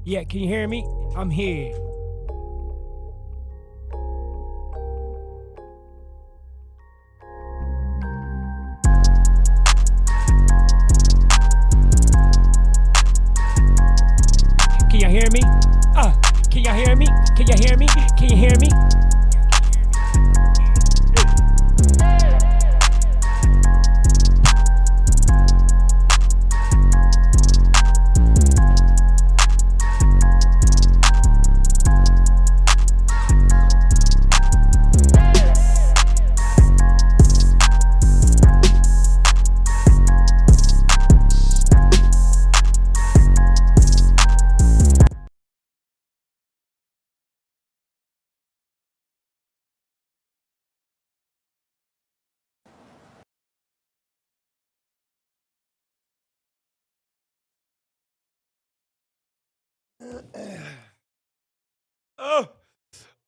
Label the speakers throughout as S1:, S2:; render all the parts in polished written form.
S1: Yeah, can you hear me? I'm here. Can y'all hear me? Can y'all hear me? Can y'all hear me? Can you hear me?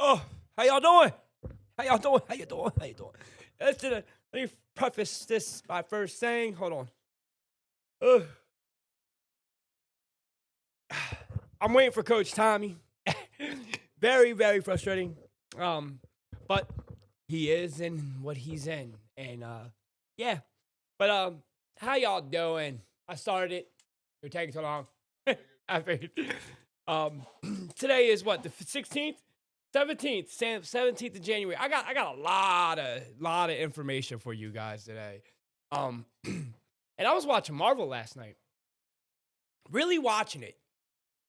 S1: Oh, how y'all doing? How y'all doing? How you doing? How you doing? Let me preface this by first saying, hold on. I'm waiting for Coach Tommy. Very, very frustrating. But he is in what he's in. And yeah. But how y'all doing? I started it. You're taking so long. I figured. Today is what, the 16th? 17th, 17th of January. I got a lot of information for you guys today. And I was watching Marvel last night. Really watching it.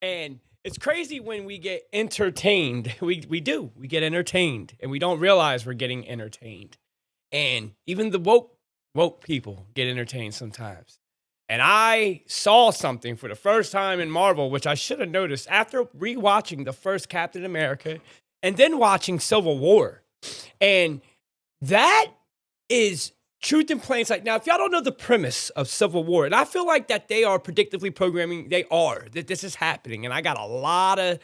S1: And it's crazy when we get entertained. We do. We get entertained and we don't realize we're getting entertained. And even the woke people get entertained sometimes. And I saw something for the first time in Marvel, which I should have noticed after rewatching the first Captain America and then watching Civil War. And that is truth in plain sight. Now, if y'all don't know the premise of Civil War, and I feel like that they are predictively programming, they are, that this is happening. And I got a lot of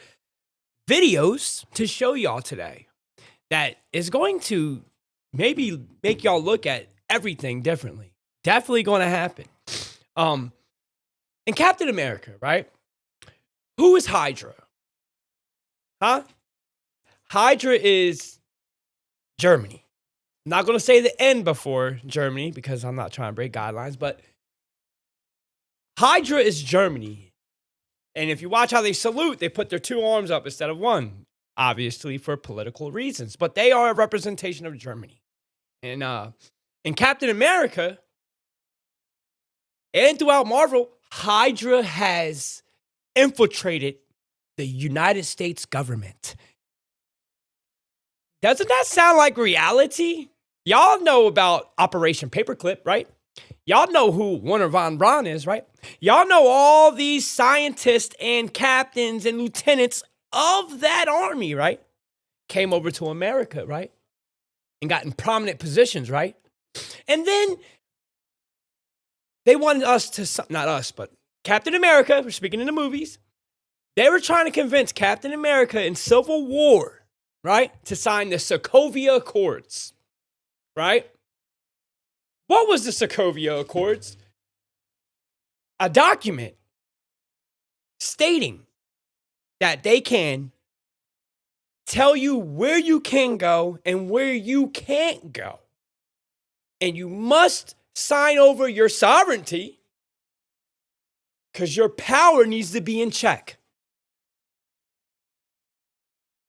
S1: videos to show y'all today that is going to maybe make y'all look at everything differently. Definitely going to happen. In Captain America, right? Who is Hydra? Huh? Hydra is Germany. I'm not going to say the N before Germany because I'm not trying to break guidelines, but Hydra is Germany. And if you watch how they salute, they put their two arms up instead of one, obviously for political reasons, but they are a representation of Germany. And in Captain America and throughout Marvel, Hydra has infiltrated the United States government. Doesn't that sound like reality? Y'all know about Operation Paperclip, right? Y'all know who Werner von Braun is, right? Y'all know all these scientists and captains and lieutenants of that army, right? Came over to America, right? And got in prominent positions, right? And then they wanted us to, not us, but Captain America, we're speaking in the movies, they were trying to convince Captain America in Civil War, right, to sign the Sokovia Accords, right? What was the Sokovia Accords? A document stating that they can tell you where you can go and where you can't go. And you must sign over your sovereignty because your power needs to be in check.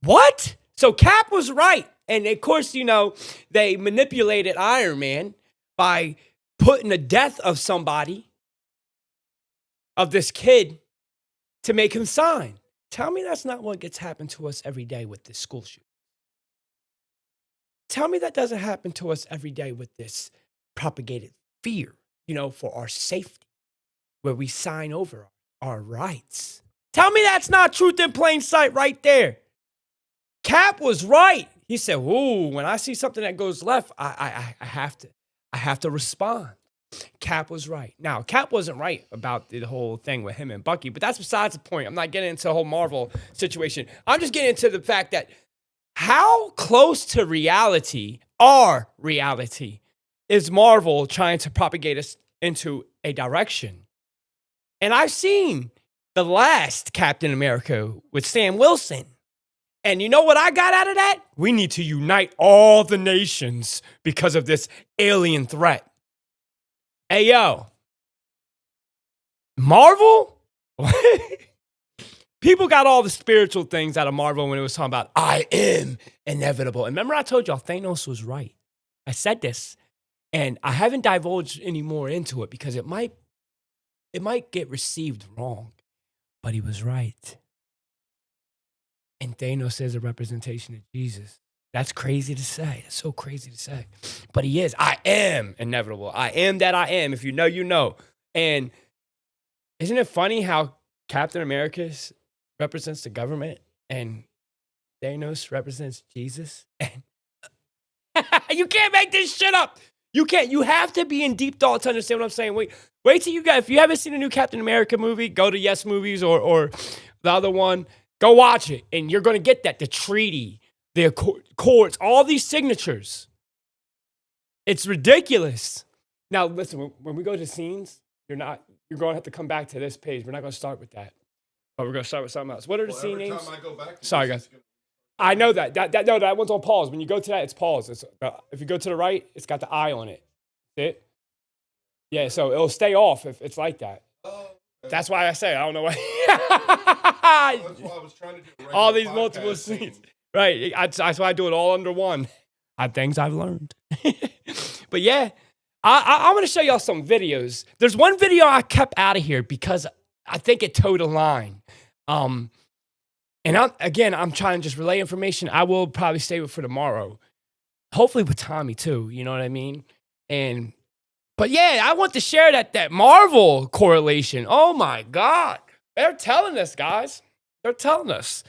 S1: What? So Cap was right. And of course, you know, they manipulated Iron Man by putting the death of somebody, of this kid, to make him sign. Tell me that's not what gets happened to us every day with this school shooting. Tell me that doesn't happen to us every day with this propagated fear, you know, for our safety, where we sign over our rights. Tell me that's not truth in plain sight right there. Cap was right. He said, "Ooh, when I see something that goes left, I have to respond." Cap was right. Now, Cap wasn't right about the whole thing with him and Bucky, but that's besides the point. I'm not getting into the whole Marvel situation. I'm just getting into the fact that how close to reality, our reality, is Marvel trying to propagate us into a direction. And I've seen the last Captain America with Sam Wilson. And you know what I got out of that? We need to unite all the nations because of this alien threat. Hey, yo. Marvel? People got all the spiritual things out of Marvel when it was talking about, I am inevitable. And remember I told y'all Thanos was right. I said this. And I haven't divulged any more into it because it might get received wrong. But he was right. And Thanos is a representation of Jesus. That's crazy to say. That's so crazy to say. But he is. I am inevitable. I am that I am. If you know, you know. And isn't it funny how Captain America represents the government and Thanos represents Jesus? And you can't make this shit up. You can't. You have to be in deep thought to understand what I'm saying. Wait till you guys, if you haven't seen a new Captain America movie, go to Yes Movies or the other one. Go watch it, and you're going to get that. The treaty, the accords, all these signatures. It's ridiculous. Now, listen, when we go to scenes, you're going to have to come back to this page. We're not going to start with that. But we're going to start with something else. What are the scene names? Time I go back Sorry, guys. I know that. No, that one's on pause. When you go to that, it's pause. If you go to the right, it's got the eye on it. See it? Yeah, so it'll stay off if it's like that. That's why I say I don't know why. That's why I was trying to do all these multiple scenes. Right. That's why I do it all under one. Things I've learned. But yeah, I'm going to show y'all some videos. There's one video I kept out of here because I think it towed a line. And I'm trying to just relay information. I will probably save it for tomorrow. Hopefully with Tommy too. You know what I mean? But yeah, I want to share that Marvel correlation. Oh my God. They're telling us, guys. They're telling us.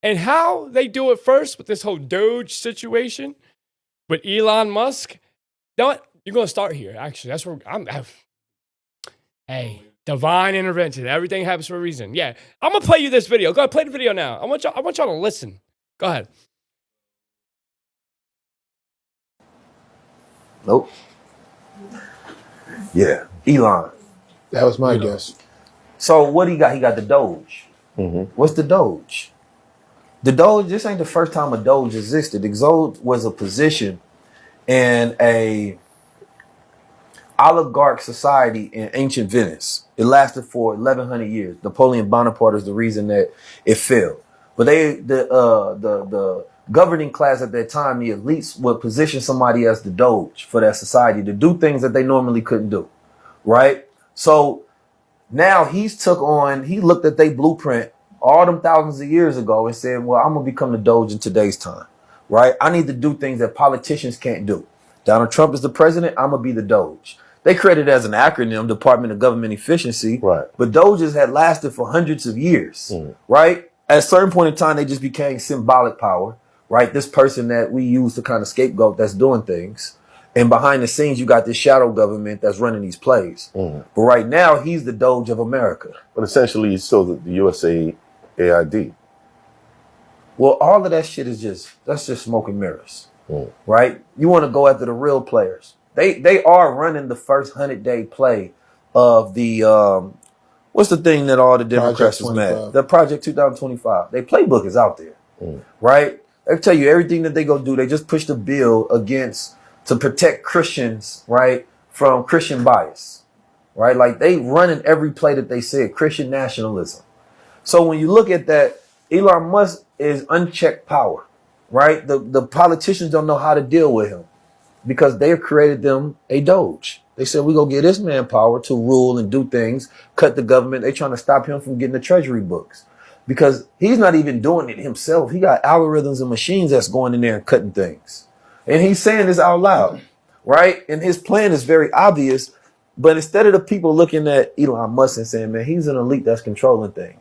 S1: And how they do it first with this whole Doge situation with Elon Musk. You know what? You're going to start here, actually. That's where hey, divine intervention. Everything happens for a reason. Yeah. I'm going to play you this video. Go ahead, play the video now. I want y'all to listen. Go ahead.
S2: Nope. Yeah, Elon.
S3: That was my guess.
S2: So what he got? He got the Doge.
S3: Mm-hmm.
S2: What's the Doge? The Doge, this ain't the first time a Doge existed. The Doge was a position in a oligarch society in ancient Venice. It lasted for 1,100 years. Napoleon Bonaparte is the reason that it failed. But the governing class at that time, the elites, would position somebody as the Doge for that society to do things that they normally couldn't do, right? So now he looked at their blueprint all them thousands of years ago and said, well, I'm going to become the Doge in today's time, right? I need to do things that politicians can't do. Donald Trump is the president. I'm going to be the Doge. They created it as an acronym, Department of Government Efficiency,
S3: right?
S2: But Doges had lasted for hundreds of years, right? At a certain point in time, they just became symbolic power, right? This person that we use to kind of scapegoat that's doing things. And behind the scenes, you got this shadow government that's running these plays. But right now, he's the Doge of America.
S3: But essentially, he's still the USA AID.
S2: Well, all of that shit that's just smoke and mirrors, right? You want to go after the real players. They are running the first 100-day play of the, what's the thing that all the Democrats was mad? The Project 2025. Their playbook is out there, right? They tell you everything that they go do. They just push the bill to protect Christians, right, from Christian bias, right? Like they running every play that they said, Christian nationalism. So when you look at that, Elon Musk is unchecked power, right? The politicians don't know how to deal with him because they have created them a Doge. They said, we're going to give this man power to rule and do things, cut the government. They're trying to stop him from getting the treasury books because he's not even doing it himself. He got algorithms and machines that's going in there and cutting things. And he's saying this out loud, right? And his plan is very obvious. But instead of the people looking at Elon Musk and saying, man, he's an elite that's controlling things,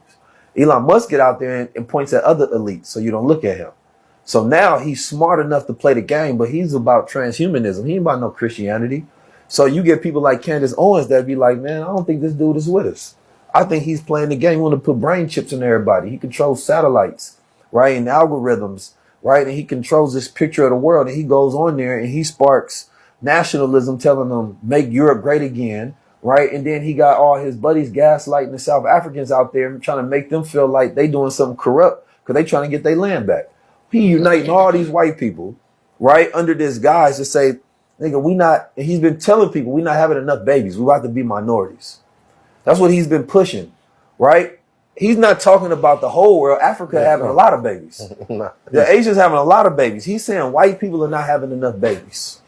S2: Elon Musk get out there and points at other elites so you don't look at him. So now he's smart enough to play the game, but he's about transhumanism. He ain't about no Christianity. So you get people like Candace Owens that be like, man, I don't think this dude is with us. I think he's playing the game. He want to put brain chips in everybody. He controls satellites, right, and algorithms, right? And he controls this picture of the world. And he goes on there and he sparks nationalism, telling them, make Europe great again, right? And then he got all his buddies gaslighting the South Africans out there, trying to make them feel like they doing something corrupt because they trying to get their land back. He uniting all these white people, right, under this guise to say, nigga, we not, and he's been telling people we not having enough babies. We about to be minorities. That's what he's been pushing, right? He's not talking about the whole world. Africa having a lot of babies. The Asians having a lot of babies. He's saying white people are not having enough babies.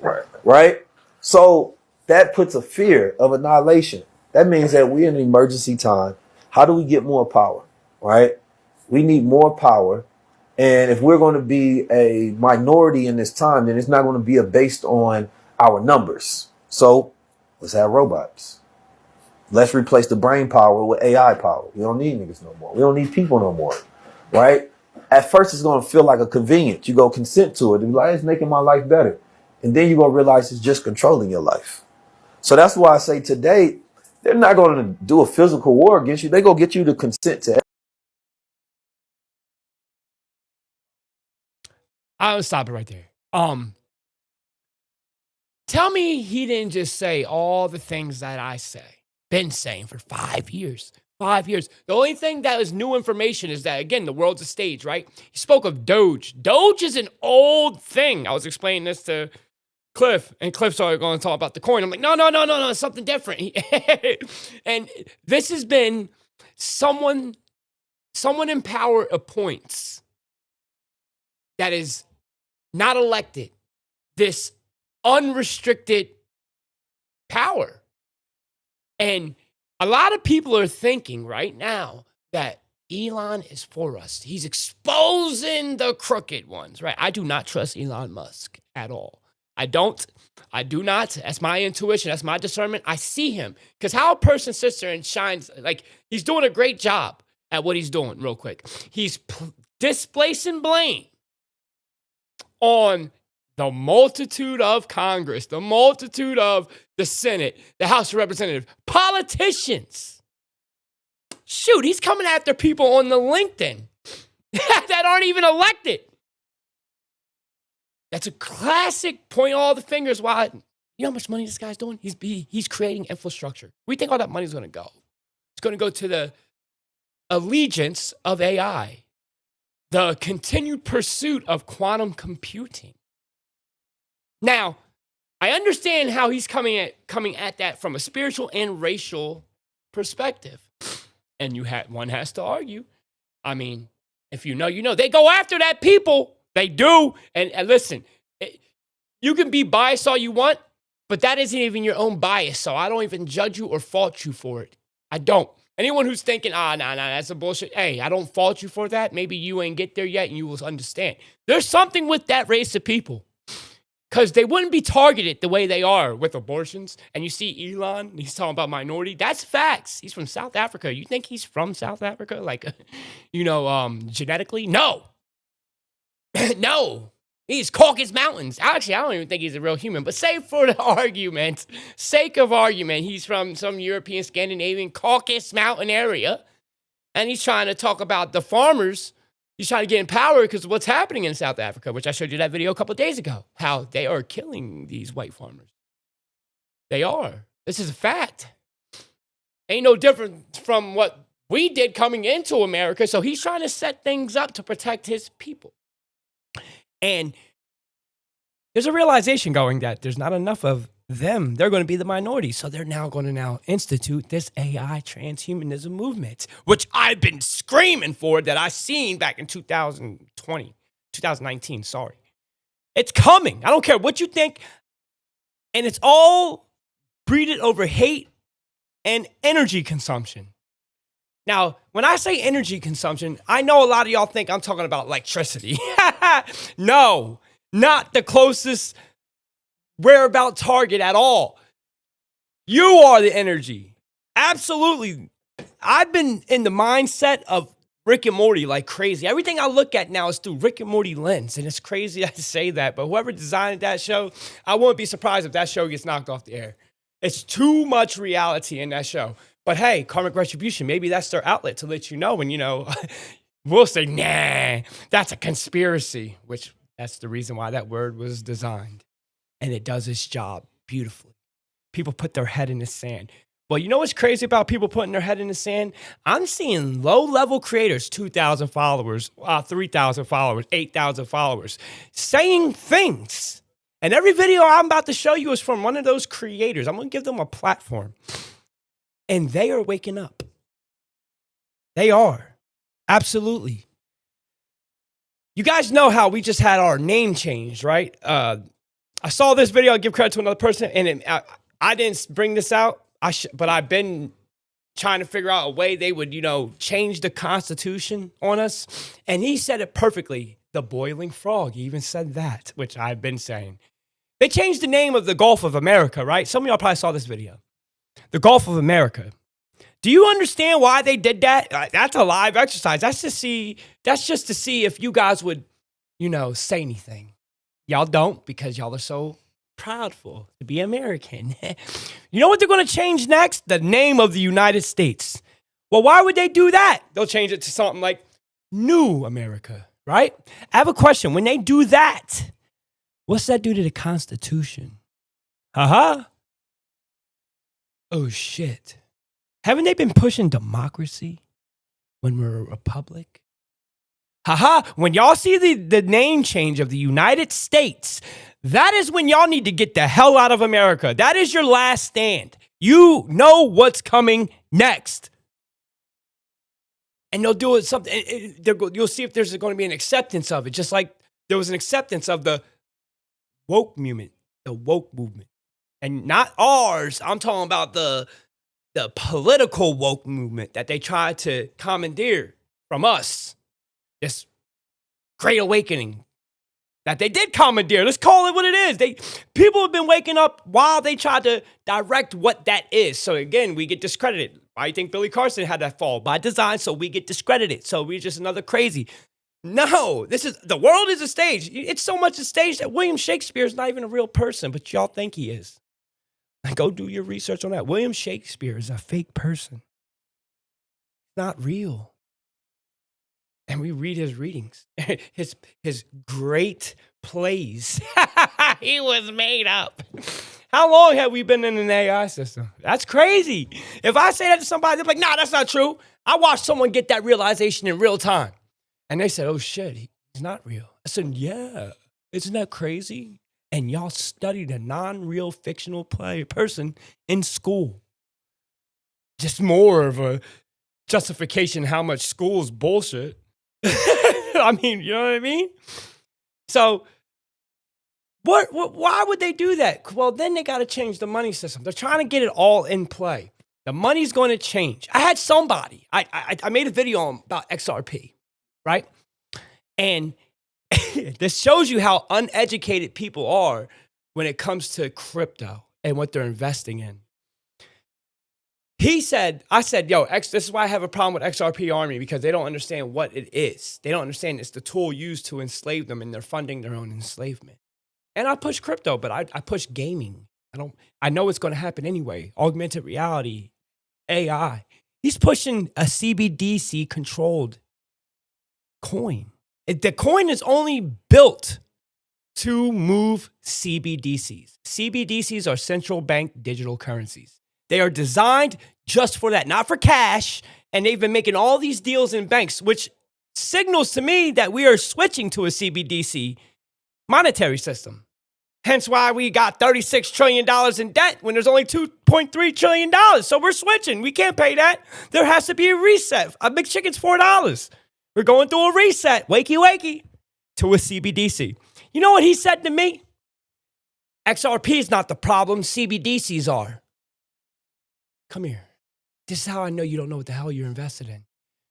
S2: Right? So that puts a fear of annihilation. That means that we're in an emergency time. How do we get more power? Right? We need more power. And if we're going to be a minority in this time, then it's not going to be based on our numbers. So let's have robots. Let's replace the brain power with AI power. We don't need niggas no more. We don't need people no more, right? At first, it's going to feel like a convenience. You go consent to it and be like, it's making my life better. And then you're going to realize it's just controlling your life. So that's why I say today, they're not going to do a physical war against you. They're going to get you to consent to it.
S1: I'll stop it right there. Tell me he didn't just say all the things that I say. Been saying for 5 years. 5 years. The only thing that is new information is that, again, the world's a stage, right? He spoke of Doge. Doge is an old thing. I was explaining this to Cliff, and Cliff started going to talk about the coin. I'm like, no, it's something different. And this has been someone in power appoints that is not elected this unrestricted power. And a lot of people are thinking right now that Elon is for us. He's exposing the crooked ones, right? I do not trust Elon Musk at all. I do not. That's my intuition. That's my discernment. I see him. Because how a person sits there and shines, like he's doing a great job at what he's doing real quick. He's displacing blame on the multitude of Congress, the multitude of the Senate, the House of Representatives, politicians. Shoot, he's coming after people on the LinkedIn that aren't even elected. That's a classic point all the fingers. Why? You know how much money this guy's doing? He's creating infrastructure. Where do you think all that money's going to go? It's going to go to the allegiance of AI, the continued pursuit of quantum computing. Now, I understand how he's coming at that from a spiritual and racial perspective. And one has to argue. I mean, if you know, you know. They go after that people. They do. And listen, you can be biased all you want, but that isn't even your own bias. So I don't even judge you or fault you for it. I don't. Anyone who's thinking, nah, that's a bullshit. Hey, I don't fault you for that. Maybe you ain't get there yet and you will understand. There's something with that race of people. Because they wouldn't be targeted the way they are with abortions. And you see Elon, he's talking about minority. That's facts. He's from South Africa. You think he's from South Africa? Like, genetically? No. No. He's Caucasus Mountains. Actually, I don't even think he's a real human. But say for the sake of argument, he's from some European, Scandinavian, Caucasus Mountain area. And he's trying to talk about the farmers. He's trying to get in power because of what's happening in South Africa, which I showed you that video a couple of days ago, how they are killing these white farmers. They are. This is a fact. Ain't no different from what we did coming into America. So he's trying to set things up to protect his people. And there's a realization going that there's not enough of them. They're going to be the minority. So they're now going to institute this AI transhumanism movement, which I've been screaming for, that I seen back in 2019, sorry. It's coming. I don't care what you think. And it's all breeded over hate and energy consumption. Now, when I say energy consumption, I know a lot of y'all think I'm talking about electricity. No, not the closest whereabout target at all. You are the energy. Absolutely. I've been in the mindset of Rick and Morty like crazy. Everything I look at now is through Rick and Morty lens. And it's crazy to say that, but whoever designed that show, I wouldn't be surprised if that show gets knocked off the air. It's too much reality in that show. But hey, karmic retribution, maybe that's their outlet to let you know. And, we'll say, nah, that's a conspiracy, which that's the reason why that word was designed. And it does its job beautifully. People put their head in the sand. Well, you know what's crazy about people putting their head in the sand? I'm seeing low-level creators, 2,000 followers, 3,000 followers, 8,000 followers, saying things. And every video I'm about to show you is from one of those creators. I'm going to give them a platform. And they are waking up. They are. Absolutely. You guys know how we just had our name changed, right? I saw this video. I'll give credit to another person. And I didn't bring this out. But I've been trying to figure out a way they would, change the Constitution on us. And he said it perfectly. The boiling frog. He even said that, which I've been saying. They changed the name of the Gulf of America, right? Some of y'all probably saw this video. The Gulf of America. Do you understand why they did that? That's a live exercise. That's just to see if you guys would, say anything. Y'all don't, because y'all are so proudful to be American. You know what they're going to change next? The name of the United States. Well, why would they do that? They'll change it to something like New America, right? I have a question. When they do that, what's that do to the Constitution? Uh-huh. Oh, shit. Haven't they been pushing democracy when we're a republic? Haha, when y'all see the name change of the United States, that is when y'all need to get the hell out of America. That is your last stand. You know what's coming next. And they'll do it something. You'll see if there's going to be an acceptance of it, just like there was an acceptance of the woke movement, and not ours. I'm talking about the political woke movement that they tried to commandeer from us. This great awakening that they did commandeer. Let's call it what it is. People have been waking up while they tried to direct what that is. So again, we get discredited. I think Billy Carson had that fall by design, so we get discredited. So we're just another crazy. No, the world is a stage. It's so much a stage that William Shakespeare is not even a real person, but y'all think he is. Go do your research on that. William Shakespeare is a fake person. Not real. And we read his readings, his great plays. He was made up. How long have we been in an AI system? That's crazy. If I say that to somebody, they're like, nah, that's not true. I watched someone get that realization in real time. And they said, oh shit, he's not real. I said, yeah, isn't that crazy? And y'all studied a non-real fictional person in school. Just more of a justification how much school's bullshit. I mean, you know what I mean? So, why would they do that? Well, then they got to change the money system. They're trying to get it all in play. The money's going to change. I had somebody, I made a video about XRP, right? And this shows you how uneducated people are when it comes to crypto and what they're investing in. I said, yo, this is why I have a problem with XRP Army, because they don't understand what it is. They don't understand it's the tool used to enslave them, and they're funding their own enslavement. And I push crypto, but I push gaming. I know it's going to happen anyway. Augmented reality, AI. He's pushing a CBDC controlled coin. The coin is only built to move CBDCs. CBDCs are central bank digital currencies. They are designed just for that, not for cash. And they've been making all these deals in banks, which signals to me that we are switching to a CBDC monetary system. Hence why we got $36 trillion in debt when there's only $2.3 trillion. So we're switching. We can't pay that. There has to be a reset. A big chicken's $4. We're going through a reset, wakey, wakey, to a CBDC. You know what he said to me? XRP is not the problem. CBDCs are. Come here. This is how I know you don't know what the hell you're invested in.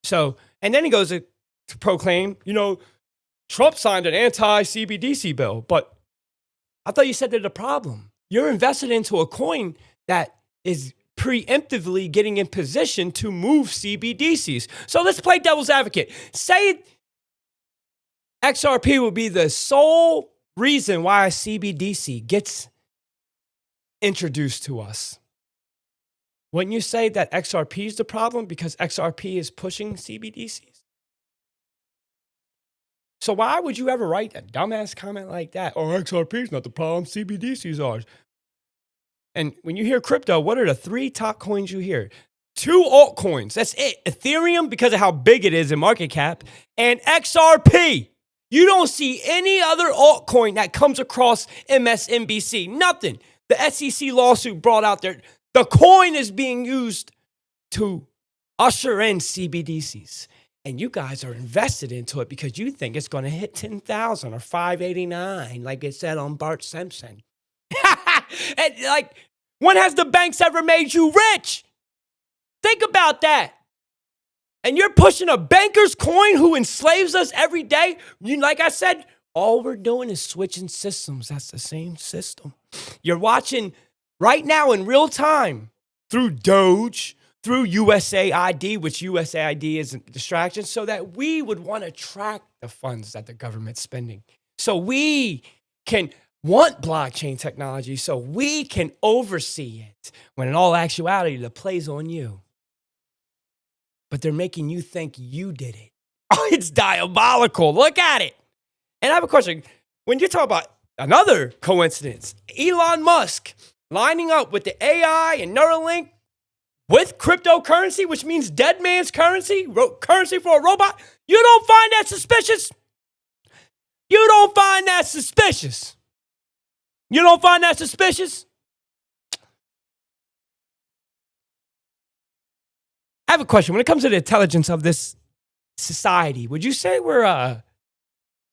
S1: So, and then he goes to proclaim, Trump signed an anti-CBDC bill, but I thought you said they're the problem. You're invested into a coin that is preemptively getting in position to move CBDCs. So let's play devil's advocate. Say XRP will be the sole reason why a CBDC gets introduced to us. Wouldn't you say that XRP is the problem because XRP is pushing CBDCs? So why would you ever write a dumbass comment like that? Oh, XRP is not the problem, CBDCs are. And when you hear crypto, what are the 3 top coins you hear? 2 altcoins. That's it. Ethereum, because of how big it is in market cap, and XRP. You don't see any other altcoin that comes across MSNBC. Nothing. The SEC lawsuit brought out there. The coin is being used to usher in CBDCs. And you guys are invested into it because you think it's going to hit 10,000 or 589, like it said on Bart Simpson. And like, when has the banks ever made you rich? Think about that. And you're pushing a banker's coin who enslaves us every day. Like I said, all we're doing is switching systems. That's the same system. You're watching right now in real time through Doge, through USAID, which USAID is a distraction, so that we would want to track the funds that the government's spending. So we can want blockchain technology, so we can oversee it, when in all actuality, the play's on you. But they're making you think you did it. Oh, it's diabolical. Look at it. And I have a question. When you talk about another coincidence, Elon Musk lining up with the AI and Neuralink with cryptocurrency, which means dead man's currency, currency for a robot, you don't find that suspicious? You don't find that suspicious? You don't find that suspicious? I have a question. When it comes to the intelligence of this society, would you say we're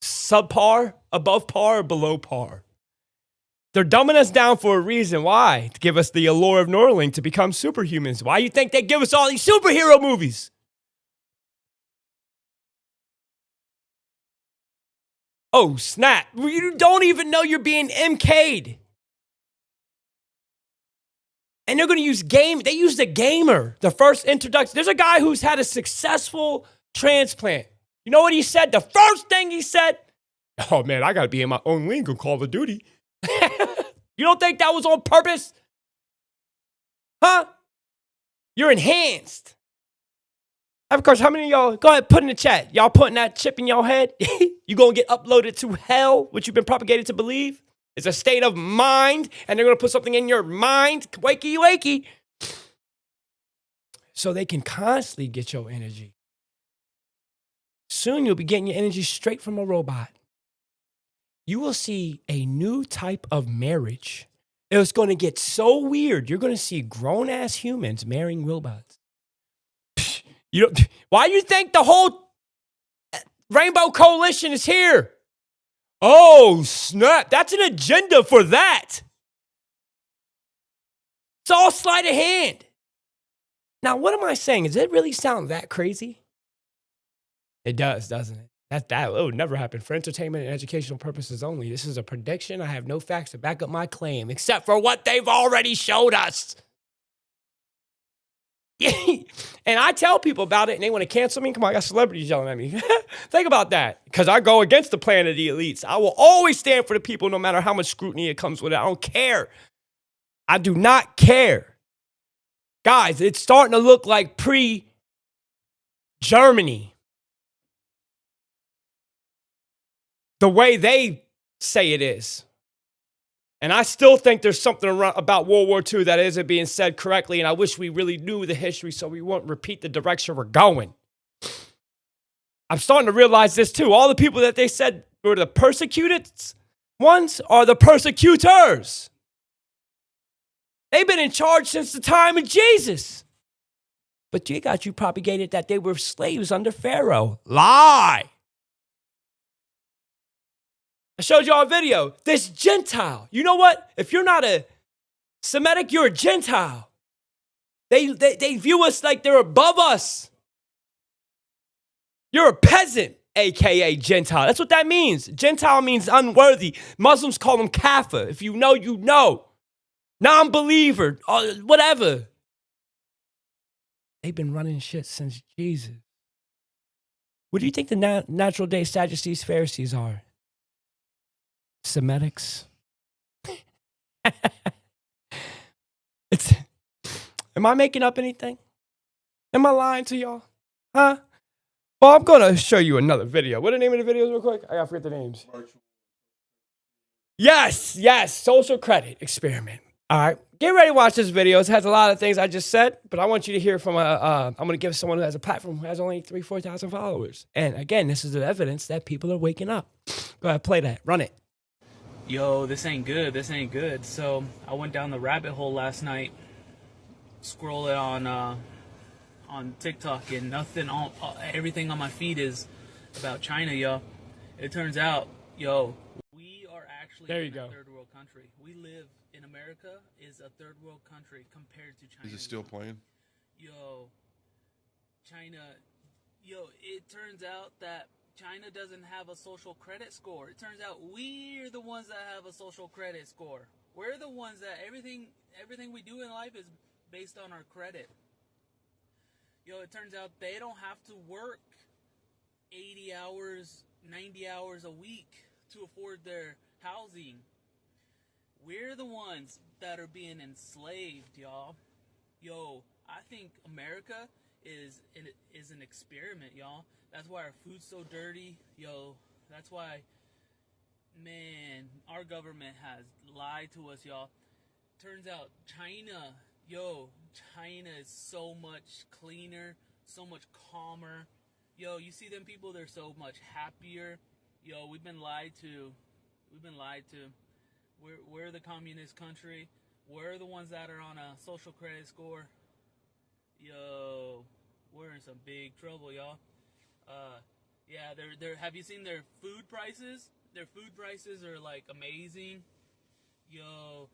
S1: subpar, above par, or below par? They're dumbing us down for a reason. Why? To give us the allure of Neuralink to become superhumans. Why do you think they give us all these superhero movies? Oh, snap. You don't even know you're being MK'd. And they're going to use they use the gamer, the first introduction. There's a guy who's had a successful transplant. You know what he said? The first thing he said, oh man, I got to be in my own league of Call of Duty. You don't think that was on purpose? Huh? You're enhanced. Of course, how many of y'all, go ahead, put in the chat. Y'all putting that chip in your head? You going to get uploaded to hell, which you've been propagated to believe? It's a state of mind, and they're going to put something in your mind, wakey, wakey, so they can constantly get your energy. Soon you'll be getting your energy straight from a robot. You will see a new type of marriage. It's going to get so weird. You're going to see grown-ass humans marrying robots. Why do you think the whole Rainbow Coalition is here? Oh, snap. That's an agenda for that. It's all sleight of hand. Now, what am I saying? Does it really sound that crazy? It does, doesn't it? That would never happen. For entertainment and educational purposes only. This is a prediction. I have no facts to back up my claim, except for what they've already showed us. And I tell people about it, and they want to cancel me. Come on, I got celebrities yelling at me. Think about that, because I go against the plan of the elites. I will always stand for the people, no matter how much scrutiny it comes with it. I don't care. I do not care. Guys, it's starting to look like pre-Germany. The way they say it is. And I still think there's something about World War II that isn't being said correctly, and I wish we really knew the history so we won't repeat the direction we're going. I'm starting to realize this too. All the people that they said were the persecuted ones are the persecutors. They've been in charge since the time of Jesus. But you got you propagated that they were slaves under Pharaoh. Lie. I showed y'all a video. This Gentile. You know what? If you're not a Semitic, you're a Gentile. They view us like they're above us. You're a peasant, a.k.a. Gentile. That's what that means. Gentile means unworthy. Muslims call them kafir. If you know, you know. Non-believer, whatever. They've been running shit since Jesus. What do you think the natural day Sadducees, Pharisees are? Semitics. Am I making up anything? Am I lying to y'all? Huh? Well, I'm going to show you another video. What are the name of the videos real quick? I got to forget the names. Yes. Social credit experiment. All right, get ready to watch this video. It has a lot of things I just said, but I want you to hear from I'm going to give someone who has a platform who has only 4,000 followers. And again, this is the evidence that people are waking up. Go ahead, play that. Run it.
S4: Yo, this ain't good. This ain't good. So I went down the rabbit hole last night, scrolling on TikTok, and everything on my feed is about China, yo. It turns out, yo, we are actually
S1: There you
S4: in
S1: go.
S4: a third world country. We live in America is a third world country compared to China.
S3: Is it still playing?
S4: Yo, China, it turns out that China doesn't have a social credit score. It turns out we're the ones that have a social credit score. We're the ones that everything we do in life is based on our credit. Yo, it turns out they don't have to work 80 hours, 90 hours a week to afford their housing. We're the ones that are being enslaved, y'all. Yo, I think America is an experiment, y'all. That's why our food's so dirty. Yo, that's why, man, our government has lied to us, y'all. Turns out China is so much cleaner, so much calmer. Yo, you see them people, they're so much happier. Yo, we've been lied to. We're the communist country. We're the ones that are on a social credit score. Yo, we're in some big trouble, y'all. Yeah, they're have you seen their food prices? Their food prices are like amazing. Yo,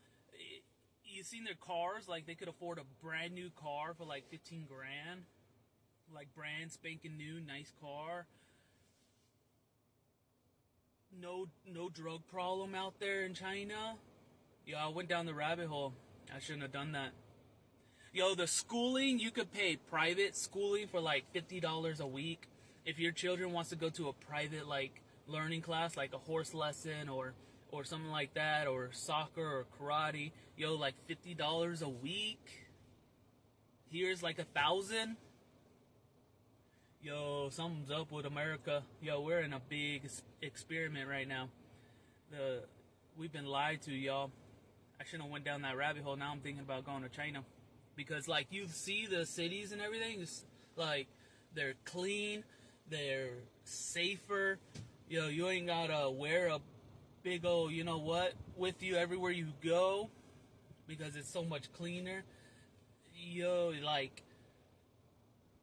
S4: you seen their cars? Like they could afford a brand new car for like 15 grand. Like brand spanking new, nice car. No drug problem out there in China. Yo, I went down the rabbit hole. I shouldn't have done that. Yo, the schooling, you could pay private schooling for like $50 a week. If your children wants to go to a private like learning class, like a horse lesson or something like that, or soccer or karate, yo, like $50 a week. Here's like 1,000. Yo, something's up with America. Yo, we're in a big experiment right now. We've been lied to, y'all. I shouldn't have went down that rabbit hole. Now I'm thinking about going to China. Because, like, you see the cities and everything, it's like, they're clean, they're safer. Yo, you ain't gotta wear a big old, you know what, with you everywhere you go. Because it's so much cleaner. Yo, like,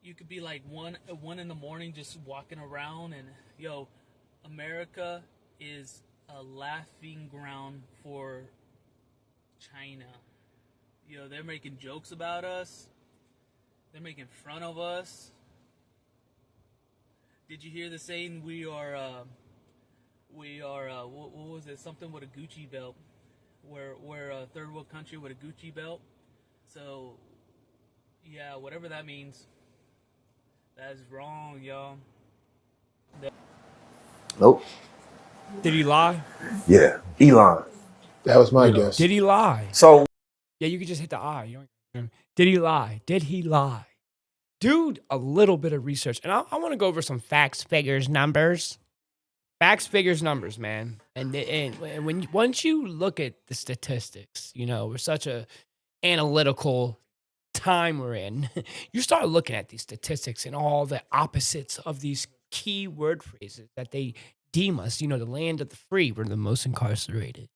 S4: you could be like one in the morning just walking around, and yo, America is a laughing ground for China. Yo, they're making jokes about us. They're making fun of us. Did you hear the saying? We are what was it? Something with a Gucci belt. We're a third world country with a Gucci belt. So, yeah, whatever that means. That's wrong, y'all.
S2: Nope.
S1: Did he lie?
S2: Yeah, Elon.
S5: That was my guess.
S1: Did he lie?
S2: So
S1: Yeah, you could just hit the I. You don't, did he lie? Did he lie? Dude, a little bit of research. And I want to go over some facts, figures, numbers. Facts, figures, numbers, man. And once you look at the statistics, you know, we're such a analytical time we're in. You start looking at these statistics and all the opposites of these key word phrases that they deem us, you know, the land of the free. We're the most incarcerated.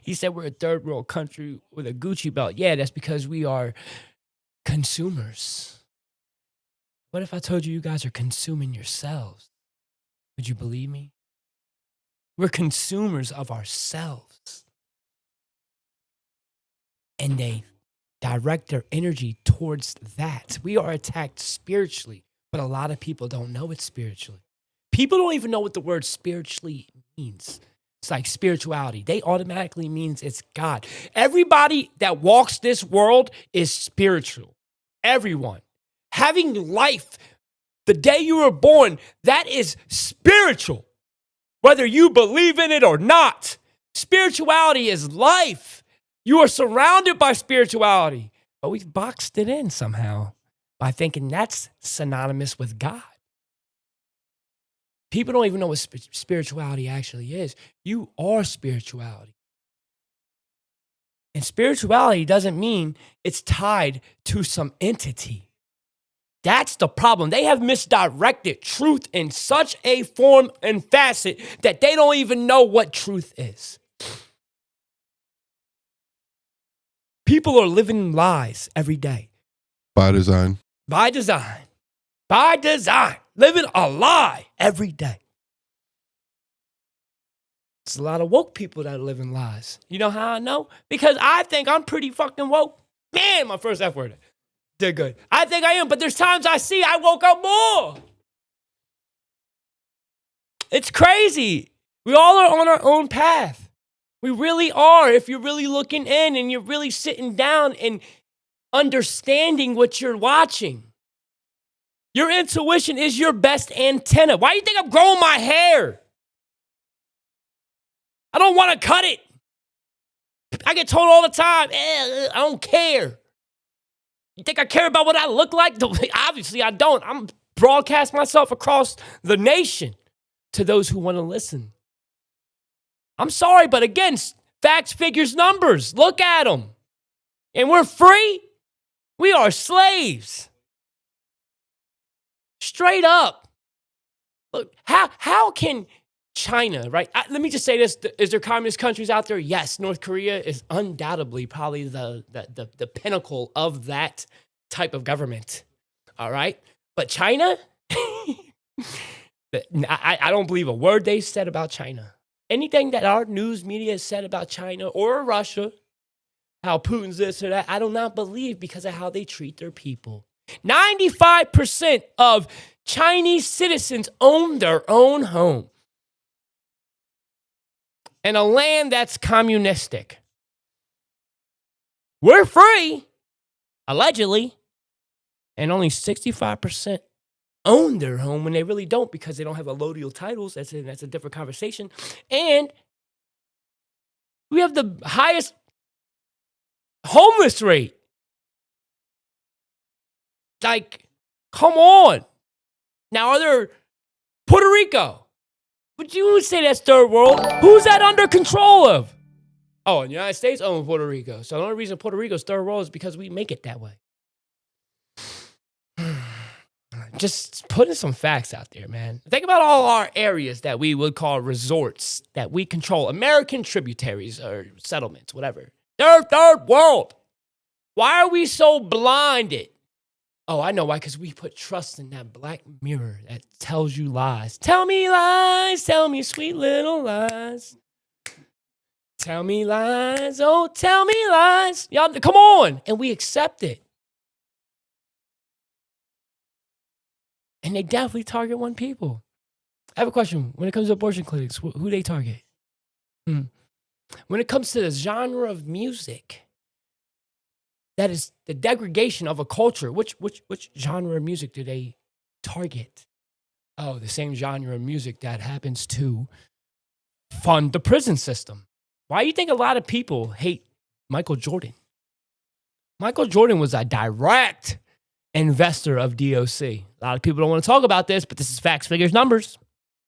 S1: He said we're a third world country with a Gucci belt. Yeah, that's because we are consumers. What if I told you guys are consuming yourselves? Would you believe me? We're consumers of ourselves. And they direct their energy towards that. We are attacked spiritually, but a lot of people don't know it spiritually. People don't even know what the word spiritually means. It's like spirituality. They automatically means it's God. Everybody that walks this world is spiritual. Everyone. Having life the day you were born, that is spiritual. Whether you believe in it or not, spirituality is life. You are surrounded by spirituality. But we've boxed it in somehow by thinking that's synonymous with God. People don't even know what spirituality actually is. You are spirituality. And spirituality doesn't mean it's tied to some entity. That's the problem. They have misdirected truth in such a form and facet that they don't even know what truth is. People are living lies every day.
S5: By design.
S1: By design. By design. Living a lie every day. There's a lot of woke people that are living lies. You know how I know? Because I think I'm pretty fucking woke. Man, my first F word. Did good. I think I am, but there's times I woke up more. It's crazy. We all are on our own path. We really are. If you're really looking in and you're really sitting down and understanding what you're watching. Your intuition is your best antenna. Why do you think I'm growing my hair? I don't want to cut it. I get told all the time, I don't care. You think I care about what I look like? Obviously, I don't. I'm broadcast myself across the nation to those who want to listen. I'm sorry, but again, facts, figures, numbers. Look at them. And we're free. We are slaves. Straight up. Look, how can China, right? Let me just say this. Is there communist countries out there? Yes. North Korea is undoubtedly probably the pinnacle of that type of government. All right? But China, I don't believe a word they said about China. Anything that our news media has said about China or Russia, how Putin's this or that, I do not believe because of how they treat their people. 95% of Chinese citizens own their own home. And a land that's communistic. We're free, allegedly, and only 65% own their home when they really don't because they don't have allodial titles. That's a different conversation. And we have the highest homeless rate. Like, come on. Now, are there Puerto Rico? But you would say that's third world. Who's that under control of? Oh, the United States owns Puerto Rico. So the only reason Puerto Rico's third world is because we make it that way. Just putting some facts out there, man. Think about all our areas that we would call resorts that we control. American tributaries or settlements, whatever. They're third world. Why are we so blinded? Oh, I know why, because we put trust in that black mirror that tells you lies. Tell me lies, tell me sweet little lies. Tell me lies, oh, tell me lies. Y'all, come on. And we accept it. And they definitely target one people. I have a question. When it comes to abortion clinics, who they target? When it comes to the genre of music, that is the degradation of a culture. Which genre of music do they target? Oh, the same genre of music that happens to fund the prison system. Why do you think a lot of people hate Michael Jordan? Michael Jordan was a direct investor of DOC. A lot of people don't want to talk about this, but this is facts, figures, numbers.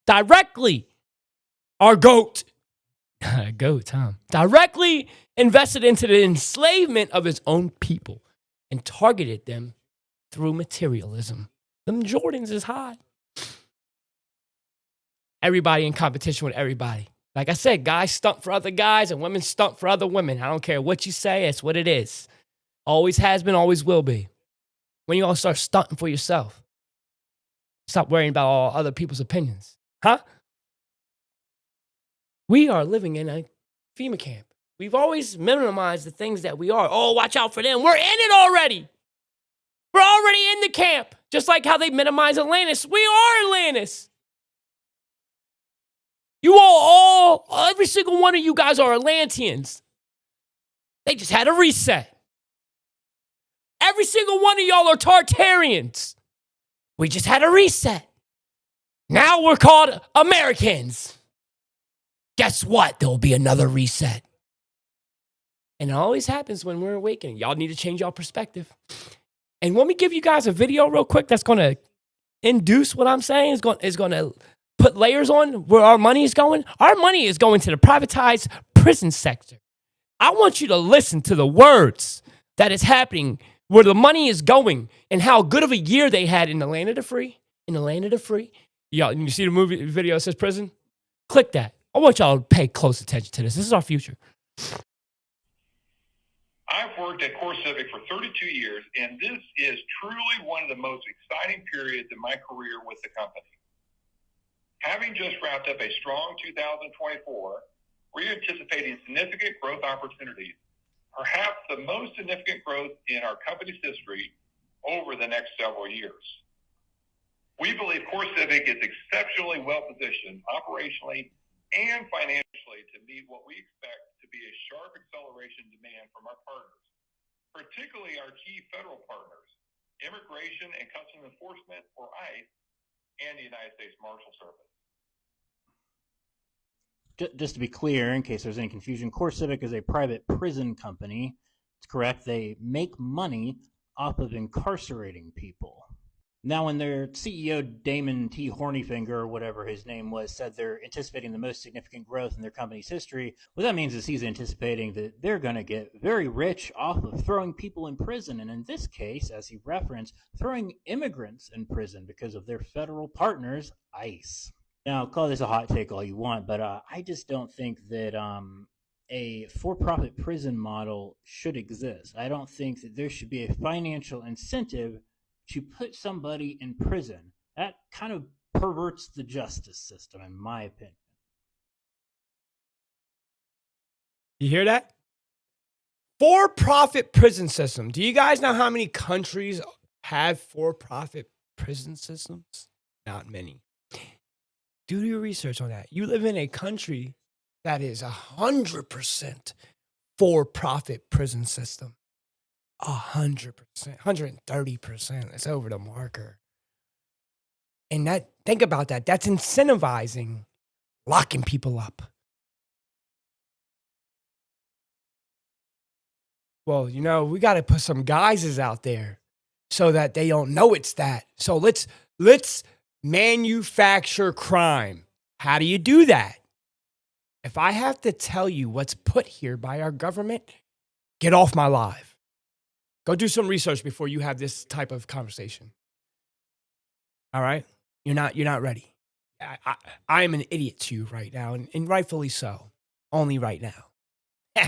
S1: Directly, our GOAT, Tom, directly invested into the enslavement of his own people and targeted them through materialism. Them Jordans is hot. Everybody in competition with everybody. Like I said, guys stunt for other guys and women stunt for other women. I don't care what you say, it's what it is. Always has been, always will be. When you all start stunting for yourself, stop worrying about all other people's opinions. Huh? We are living in a FEMA camp. We've always minimized the things that we are. Oh, watch out for them. We're in it already. We're already in the camp. Just like how they minimize Atlantis. We are Atlantis. You all, every single one of you guys are Atlanteans. They just had a reset. Every single one of y'all are Tartarians. We just had a reset. Now we're called Americans. Guess what? There'll be another reset. And it always happens when we're awakening. Y'all need to change y'all perspective. And let me give you guys a video real quick that's going to induce what I'm saying. Is going to put layers on where our money is going. Our money is going to the privatized prison sector. I want you to listen to the words that is happening, where the money is going, and how good of a year they had in the land of the free. In the land of the free. Y'all, you see the movie video that says prison? Click that. I want y'all to pay close attention to this. This is our future.
S5: I've worked at CoreCivic for 32 years, and this is truly one of the most exciting periods in my career with the company. Having just wrapped up a strong 2024, we're anticipating significant growth opportunities, perhaps the most significant growth in our company's history over the next several years. We believe CoreCivic is exceptionally well-positioned operationally and financially to meet what we expect to be a sharp acceleration demand from our partners, particularly our key federal partners, Immigration and Customs Enforcement, or ICE, and the United States Marshal Service.
S6: Just to be clear, in case there's any confusion, CoreCivic is a private prison company. It's correct. They make money off of incarcerating people. Now, when their CEO, Damon T. Hornyfinger, or whatever his name was, said they're anticipating the most significant growth in their company's history, what that means is he's anticipating that they're going to get very rich off of throwing people in prison. And in this case, as he referenced, throwing immigrants in prison because of their federal partners, ICE. Now, call this a hot take all you want, but I just don't think that a for-profit prison model should exist. I don't think that there should be a financial incentive to put somebody in prison. That kind of perverts the justice system, in my opinion.
S1: You hear that? For-profit prison system. Do you guys know how many countries have for-profit prison systems? Not many. Do your research on that. You live in a country that is 100% for-profit prison system. 100%, 130%. It's over the marker. And that, think about that. That's incentivizing locking people up. Well, you know, we got to put some guises out there so that they don't know it's that. So let's manufacture crime. How do you do that? If I have to tell you what's put here by our government, get off my live. Go do some research before you have this type of conversation. All right? You're not ready. I am an idiot to you right now, and rightfully so. Only right now.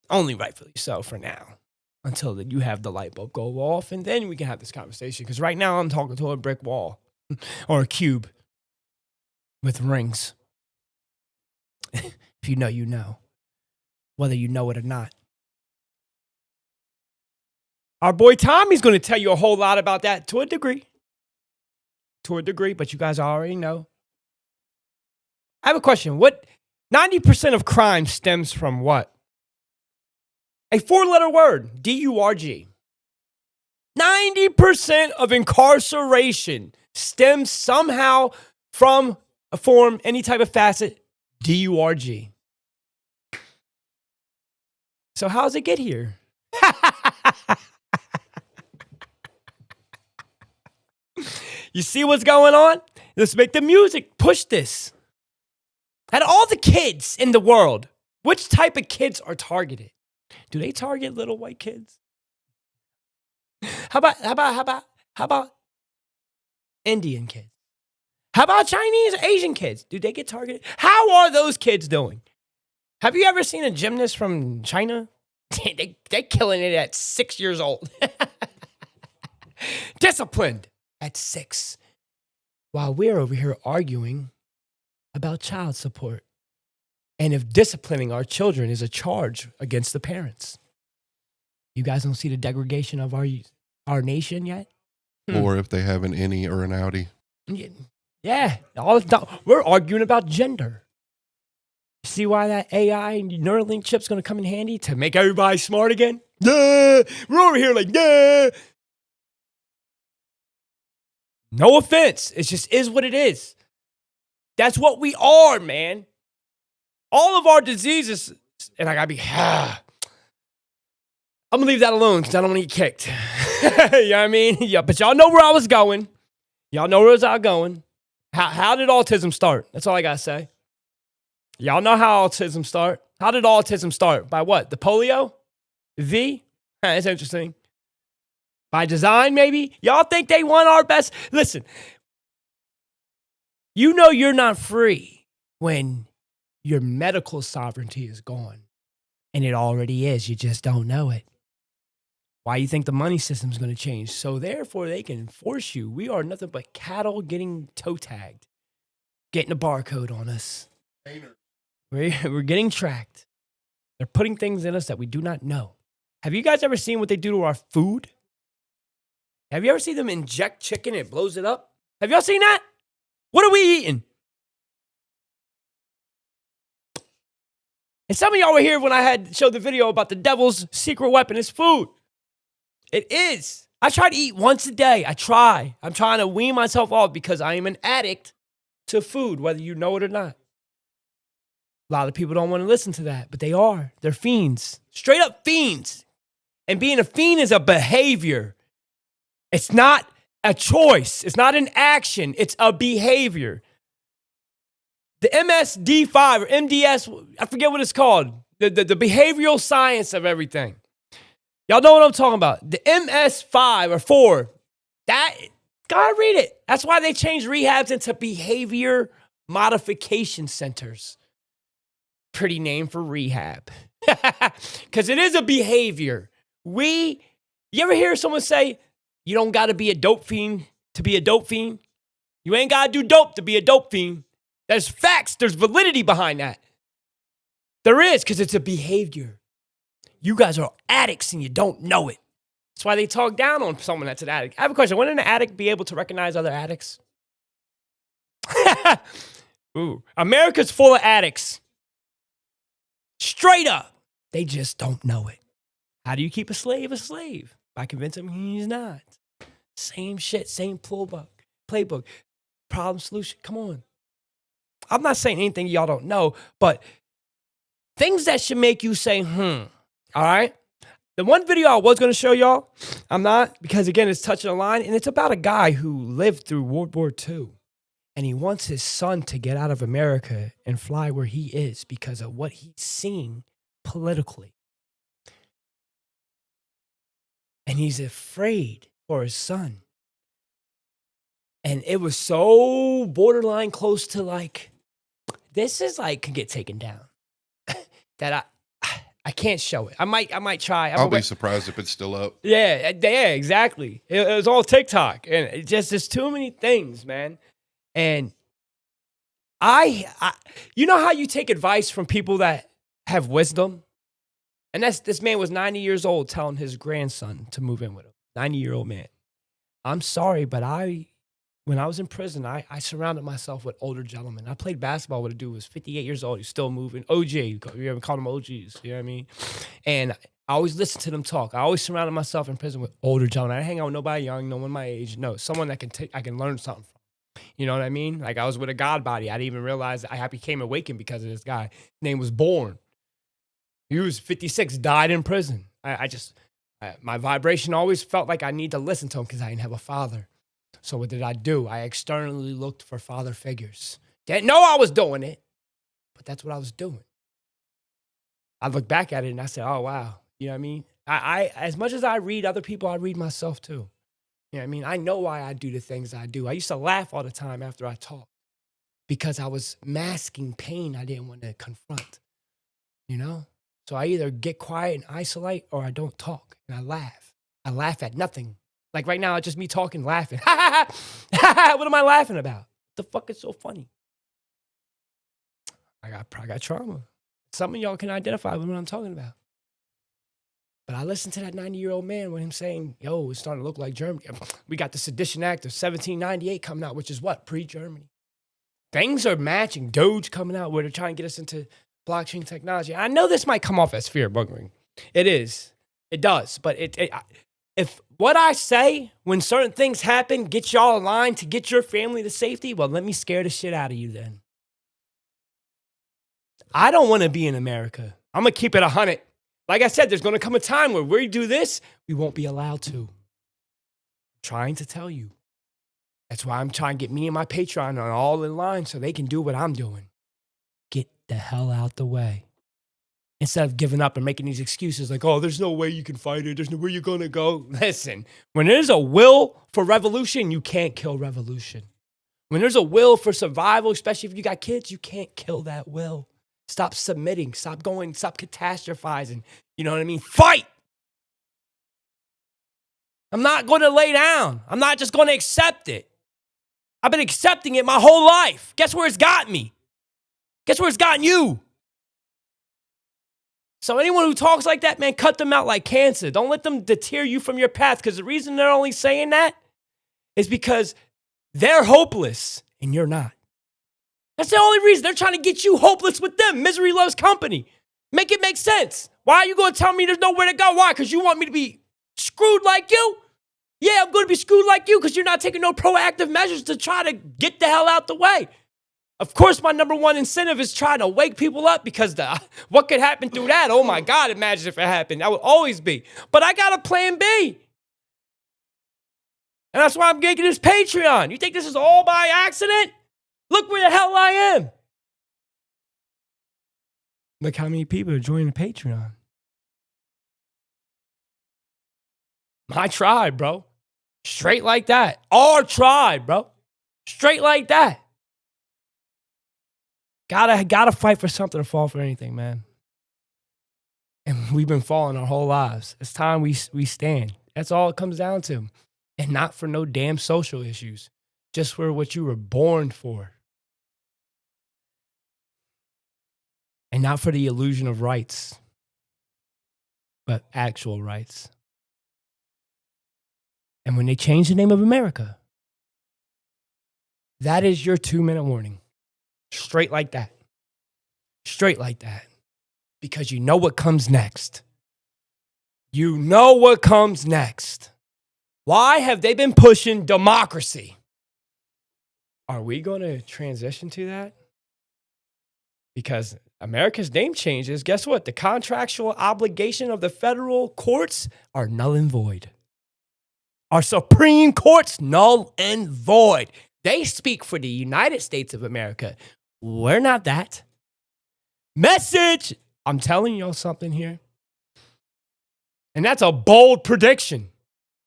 S1: Only rightfully so for now. Until you have the light bulb go off, and then we can have this conversation. Because right now I'm talking to a brick wall or a cube with rings. If you know, you know. Whether you know it or not. Our boy Tommy's going to tell you a whole lot about that to a degree. To a degree, but you guys already know. I have a question. What 90% of crime stems from what? A 4-letter word, D-U-R-G. 90% of incarceration stems somehow from a form, any type of facet, D-U-R-G. So how does it get here? You see what's going on? Let's make the music. Push this. Out of all the kids in the world, which type of kids are targeted? Do they target little white kids? How about Indian kids? How about Chinese, Asian kids? Do they get targeted? How are those kids doing? Have you ever seen a gymnast from China? They're killing it at 6 years old. Disciplined at 6. While we're over here arguing about child support. And if disciplining our children is a charge against the parents. You guys don't see the degradation of our nation yet?
S7: Or if they have an innie or an outie.
S1: Yeah. We're arguing about gender. See why that AI and Neuralink chip's going to come in handy? To make everybody smart again? We're over here like, no offense. It just is what it is. That's what we are, man. All of our diseases, and I got to be, I'm going to leave that alone because I don't want to get kicked. You know what I mean? Yeah, but y'all know where I was going. Y'all know where I was going. How did autism start? That's all I got to say. Y'all know how autism start. How did autism start? By what? The polio? V? That's interesting. By design, maybe? Y'all think they want our best? Listen, you know you're not free when your medical sovereignty is gone. And it already is. You just don't know it. Why you think the money system is going to change? So therefore, they can force you. We are nothing but cattle getting toe tagged, getting a barcode on us. We're getting tracked. They're putting things in us that we do not know. Have you guys ever seen what they do to our food? Have you ever seen them inject chicken and it blows it up? Have y'all seen that? What are we eating? And some of y'all were here when I had showed the video about the devil's secret weapon is food. It is. I try to eat once a day. I'm trying to wean myself off because I am an addict to food, whether you know it or not. A lot of people don't want to listen to that, but they are. They're fiends. Straight up fiends. And being a fiend is a behavior. It's not a choice. It's not an action. It's a behavior. The MSD5 or MDS, I forget what it's called. The behavioral science of everything. Y'all know what I'm talking about. The MS5 or 4, gotta read it. That's why they changed rehabs into behavior modification centers. Pretty name for rehab. Because it is a behavior. You ever hear someone say, you don't gotta be a dope fiend to be a dope fiend? You ain't gotta do dope to be a dope fiend. There's facts, there's validity behind that. There is, because it's a behavior. You guys are addicts and you don't know it. That's why they talk down on someone that's an addict. I have a question. Wouldn't an addict be able to recognize other addicts? Ooh, America's full of addicts. Straight up. They just don't know it. How do you keep a slave a slave? By convincing him he's not. Same shit, same playbook, problem solution. Come on. I'm not saying anything y'all don't know, but things that should make you say, all right? The one video I was going to show y'all, I'm not, because again, it's touching a line, and it's about a guy who lived through World War II, and he wants his son to get out of America and fly where he is because of what he's seeing politically. And he's afraid for his son. And it was so borderline close to like, this is like, could get taken down. That I can't show it. I might try.
S7: I'll be surprised if it's still up.
S1: Yeah, exactly. It was all TikTok. And it just, there's too many things, man. And I you know how you take advice from people that have wisdom? And this man was 90 years old telling his grandson to move in with him. 90-year-old man. I'm sorry, but when I was in prison, I surrounded myself with older gentlemen. I played basketball with a dude who was 58 years old. He's still moving. OG, you ever call them OGs, you know what I mean? And I always listened to them talk. I always surrounded myself in prison with older gentlemen. I didn't hang out with nobody young, no one my age. No, someone that I can learn something from. You know what I mean? Like I was with a God body. I didn't even realize I became awakened because of this guy. His name was Born. He was 56, died in prison. My vibration always felt like I need to listen to him because I didn't have a father. So what did I do? I externally looked for father figures. Didn't know I was doing it, but that's what I was doing. I look back at it and I said, oh, wow. You know what I mean? I as much as I read other people, I read myself too. You know what I mean? I know why I do the things I do. I used to laugh all the time after I talked because I was masking pain I didn't want to confront, you know? So I either get quiet and isolate or I don't talk and I laugh. I laugh at nothing. Like right now, it's just me talking, laughing. What am I laughing about? What the fuck is so funny? I got trauma. Some of y'all can identify with what I'm talking about. But I listened to that 90-year-old man with him saying, yo, it's starting to look like Germany. We got the Sedition Act of 1798 coming out, which is what? Pre-Germany. Things are matching. Doge coming out where they're trying to get us into blockchain technology. I know this might come off as fear-mongering. It is. It does. But if what I say when certain things happen get y'all aligned to get your family to safety, well, let me scare the shit out of you then. I don't want to be in America. I'm going to keep it 100. Like I said, there's going to come a time where we do this, we won't be allowed to. I'm trying to tell you. That's why I'm trying to get me and my Patreon all in line so they can do what I'm doing. Get the hell out the way. instead of giving up and making these excuses like, oh, there's no way you can fight it. There's no way you're going to go. Listen, when there's a will for revolution, you can't kill revolution. When there's a will for survival, especially if you got kids, you can't kill that will. Stop submitting. Stop catastrophizing. You know what I mean? Fight. I'm not going to lay down. I'm not just going to accept it. I've been accepting it my whole life. Guess where it's got me? Guess where it's gotten you? So anyone who talks like that, man, cut them out like cancer. Don't let them deter you from your path, because the reason they're only saying that is because they're hopeless and you're not. That's the only reason. They're trying to get you hopeless with them. Misery loves company. Make it make sense. Why are you going to tell me there's nowhere to go? Why? Because you want me to be screwed like you? Yeah, I'm going to be screwed like you because you're not taking no proactive measures to try to get the hell out the way. Of course, my number one incentive is trying to wake people up, because what could happen through that? Oh my God, imagine if it happened. That would always be. But I got a plan B. And that's why I'm making this Patreon. You think this is all by accident? Look where the hell I am. Look how many people are joining the Patreon. My tribe, bro. Straight like that. Our tribe, bro. Straight like that. Gotta fight for something to fall for anything, man. And we've been falling our whole lives. It's time we stand. That's all it comes down to. And not for no damn social issues. Just for what you were born for. And not for the illusion of rights. But actual rights. And when they change the name of America, that is your 2-minute warning. Straight like that. Straight like that. Because you know what comes next. You know what comes next. Why have they been pushing democracy? Are we going to transition to that? Because America's name changes. Guess what? The contractual obligation of the federal courts are null and void. Our Supreme Court's null and void. They speak for the United States of America. We're not that. Message. I'm telling y'all something here. And that's a bold prediction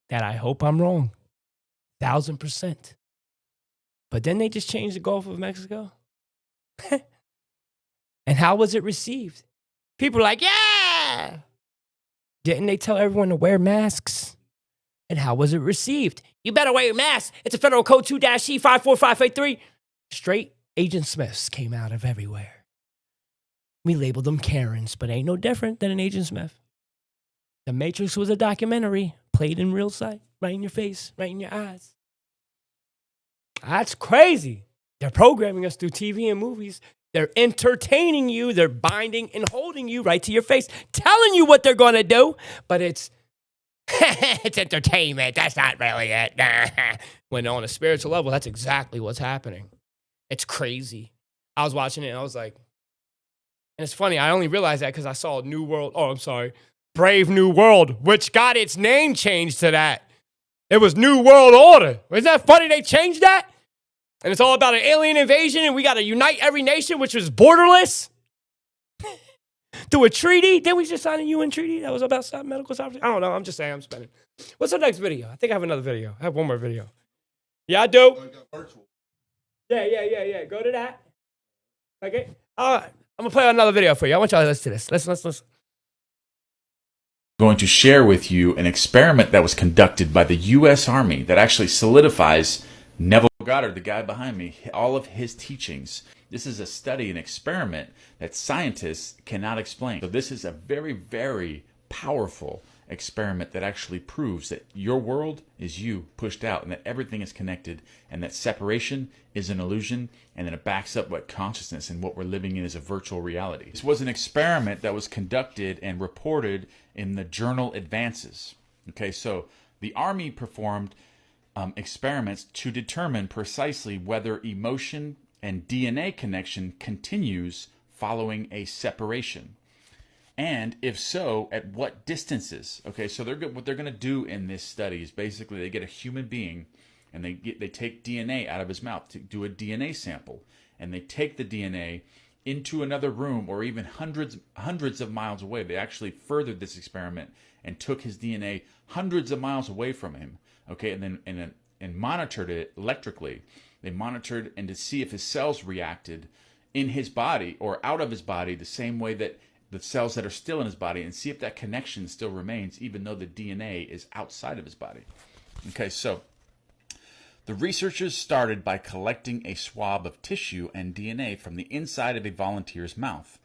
S1: that I hope I'm wrong. 1,000%. But then they just changed the Gulf of Mexico. And how was it received? People are like, yeah. Didn't they tell everyone to wear masks? And how was it received? You better wear your mask. It's a federal code 2-C54583. Straight Agent Smiths came out of everywhere. We labeled them Karens, but ain't no different than an Agent Smith. The Matrix was a documentary played in real sight, right in your face, right in your eyes. That's crazy. They're programming us through TV and movies. They're entertaining you. They're binding and holding you right to your face, telling you what they're going to do, but it's entertainment. That's not really it. When on a spiritual level, that's exactly what's happening. It's crazy. I was watching it and I was like, and it's funny, I only realized that because I saw Brave New World, which got its name changed to that. It was New World Order. Isn't that funny they changed that? And it's all about an alien invasion and we got to unite every nation, which was borderless. Through a treaty. Didn't we just sign a UN treaty that was about medical sovereignty? I don't know. I'm just saying. I'm spinning. What's the next video? I think I have another video. I have one more video. Yeah, I do. Yeah. Go to that. Okay. All right. I'm going to play another video for you. I want y'all to listen to this. Listen.
S8: Going to share with you an experiment that was conducted by the U.S. Army that actually solidifies Neville Goddard, the guy behind me, all of his teachings. This is a study, an experiment that scientists cannot explain. So this is a very, very powerful experiment that actually proves that your world is you pushed out and that everything is connected and that separation is an illusion and then it backs up what consciousness and what we're living in is a virtual reality. This was an experiment that was conducted and reported in the journal Advances. Okay, so the Army performed experiments to determine precisely whether emotion and DNA connection continues following a separation. And if so, at what distances? Okay, so what they're going to do in this study is basically they get a human being and they take DNA out of his mouth to do a DNA sample. And they take the DNA into another room or even hundreds of miles away. They actually furthered this experiment and took his DNA hundreds of miles away from him, okay, and monitored it electrically. They monitored and to see if his cells reacted in his body or out of his body the same way that the cells that are still in his body, and see if that connection still remains even though the DNA is outside of his body. Okay, so the researchers started by collecting a swab of tissue and DNA from the inside of a volunteer's mouth.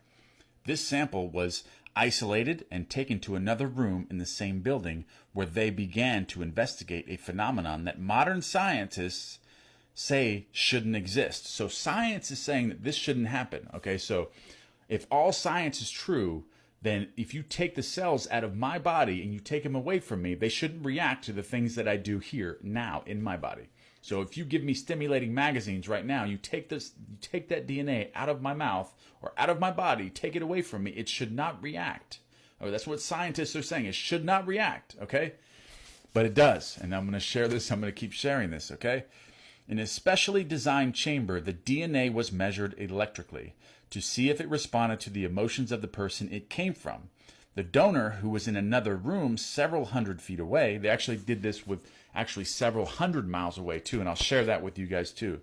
S8: This sample was isolated and taken to another room in the same building, where they began to investigate a phenomenon that modern scientists say shouldn't exist. So science is saying that this shouldn't happen. Okay, so if all science is true, then if you take the cells out of my body and you take them away from me, they shouldn't react to the things that I do here now in my body. So if you give me stimulating magazines right now, you take that DNA out of my mouth or out of my body, take it away from me, it should not react. Oh, that's what scientists are saying. It should not react, okay? But it does, and I'm going to share this. I'm going to keep sharing this, okay? In a specially designed chamber, the DNA was measured electrically to see if it responded to the emotions of the person it came from. The donor, who was in another room several hundred feet away, they actually did this with actually several hundred miles away too, and I'll share that with you guys too.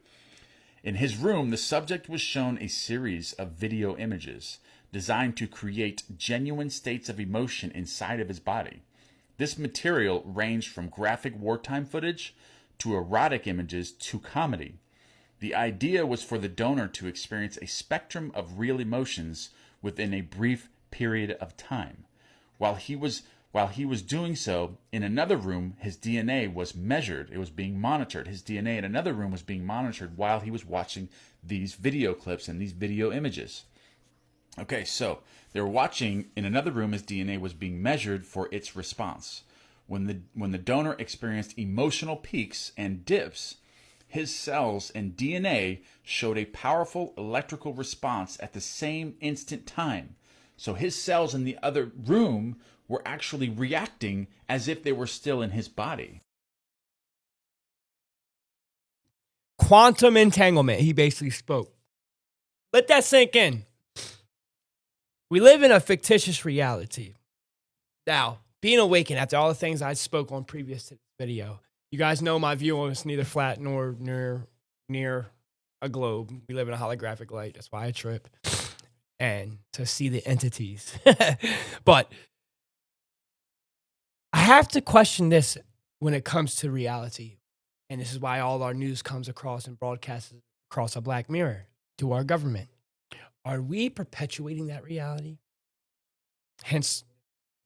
S8: In his room, the subject was shown a series of video images designed to create genuine states of emotion inside of his body. This material ranged from graphic wartime footage to erotic images to comedy. The idea was for the donor to experience a spectrum of real emotions within a brief period of time. While he was doing so, in another room, his DNA was measured. It was being monitored. His DNA in another room was being monitored while he was watching these video clips and these video images. Okay, so they were watching in another room. His DNA was being measured for its response. When the donor experienced emotional peaks and dips, his cells and DNA showed a powerful electrical response at the same instant time. So his cells in the other room were actually reacting as if they were still in his body.
S1: Quantum entanglement, he basically spoke. Let that sink in. We live in a fictitious reality. Now, being awakened after all the things I spoke on previous to this video, you guys know my view on it's neither flat nor near a globe. We live in a holographic light. That's why I trip. And to see the entities. But I have to question this when it comes to reality. And this is why all our news comes across and broadcasts across a black mirror to our government. Are we perpetuating that reality? Hence,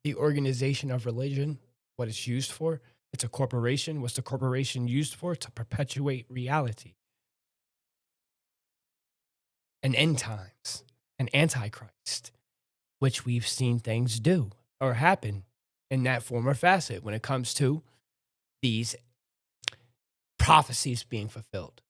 S1: the organization of religion, what it's used for. It's a corporation. What's the corporation used for? To perpetuate reality. An end times, an antichrist, which we've seen things do or happen in that form or facet when it comes to these prophecies being fulfilled,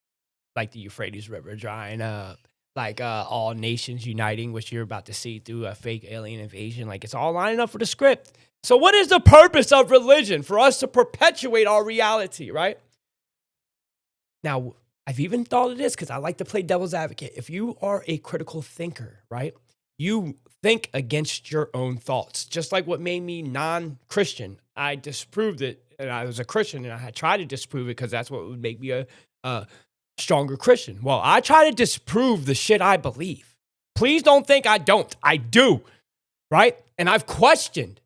S1: like the Euphrates River drying up, like all nations uniting, which you're about to see through a fake alien invasion. Like it's all lining up for the script. So what is the purpose of religion? For us to perpetuate our reality, right? Now, I've even thought of this because I like to play devil's advocate. If you are a critical thinker, right, you think against your own thoughts. Just like what made me non-Christian. I disproved it, and I was a Christian, and I had tried to disprove it because that's what would make me a stronger Christian. Well, I try to disprove the shit I believe. Please don't think I don't. I do, right? And I've questioned,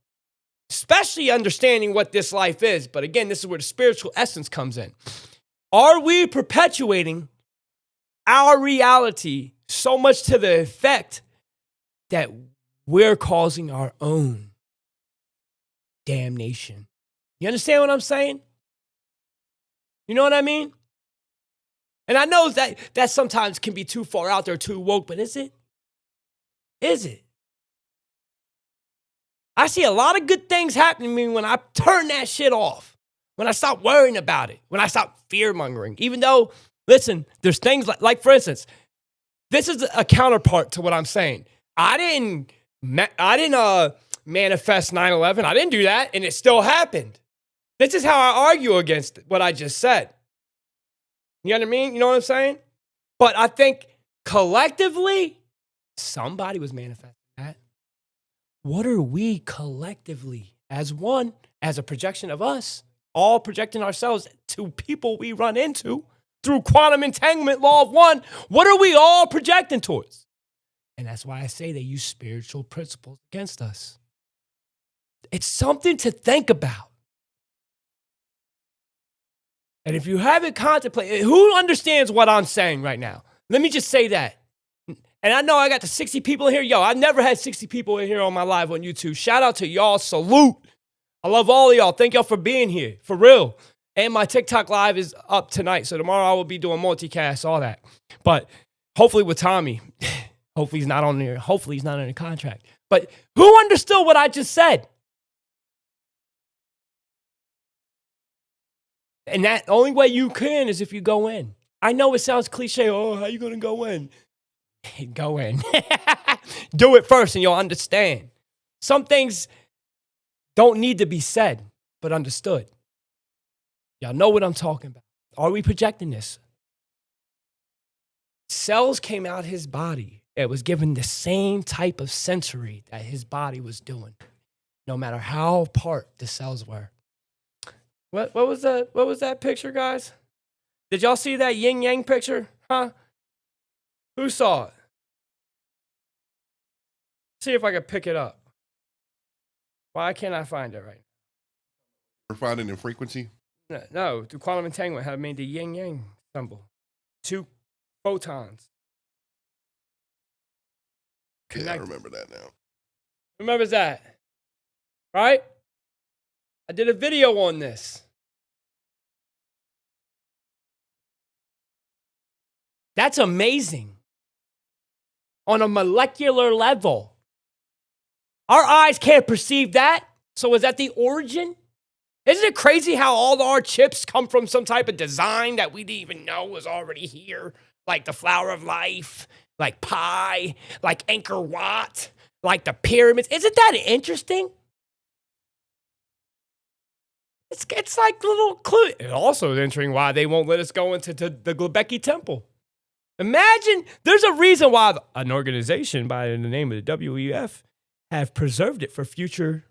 S1: especially understanding what this life is. But again, this is where the spiritual essence comes in. Are we perpetuating our reality so much to the effect that we're causing our own damnation? You understand what I'm saying? You know what I mean? And I know that sometimes can be too far out there, too woke, but is it? Is it? I see a lot of good things happening to me when I turn that shit off. When I stop worrying about it, when I stop fear-mongering, even though, listen, there's things like for instance, this is a counterpart to what I'm saying. I didn't manifest 9/11. I didn't do that, and it still happened. This is how I argue against what I just said. You know what I mean? You know what I'm saying? But I think collectively, Somebody was manifesting that. What are we collectively, as one, as a projection of us, all projecting ourselves to people we run into through quantum entanglement, law of one? What are we all projecting towards? And that's why I say they use spiritual principles against us. It's something to think about. And if you haven't contemplated, who understands what I'm saying right now? Let me just say that. And I know I got the 60 people in here. Yo, I've never had 60 people in here on my live on YouTube. Shout out to y'all. Salute. I love all of y'all. Thank y'all for being here. For real. And my TikTok live is up tonight. So tomorrow I will be doing multicast, all that. But hopefully with Tommy. Hopefully he's not on there. Hopefully he's not under contract. But who understood what I just said? And that only way you can is if you go in. I know it sounds cliche. Oh, how you going to go in? Go in. Do it first and you'll understand. Some things don't need to be said, but understood. Y'all know what I'm talking about. Are we projecting this? Cells came out his body. It was given the same type of sensory that his body was doing, no matter how apart the cells were. What was that? What was that picture, guys? Did y'all see that yin yang picture? Huh? Who saw it? See if I can pick it up. Why can't I find it right now?
S7: We're finding in frequency.
S1: No, through quantum entanglement, have made the yin yang symbol. 2 photons.
S7: Yeah, I
S1: Connected.
S7: remember that now.
S1: Remembers that, right? I did a video on this. That's amazing. On a molecular level. Our eyes can't perceive that. So is that the origin? Isn't it crazy how all our chips come from some type of design that we didn't even know was already here? Like the flower of life, like pi, like Angkor Wat, like the pyramids. Isn't that interesting? It's like little clue. It also is interesting why they won't let us go into the Göbekli Temple. Imagine, there's a reason why an organization by the name of the WEF have preserved it for future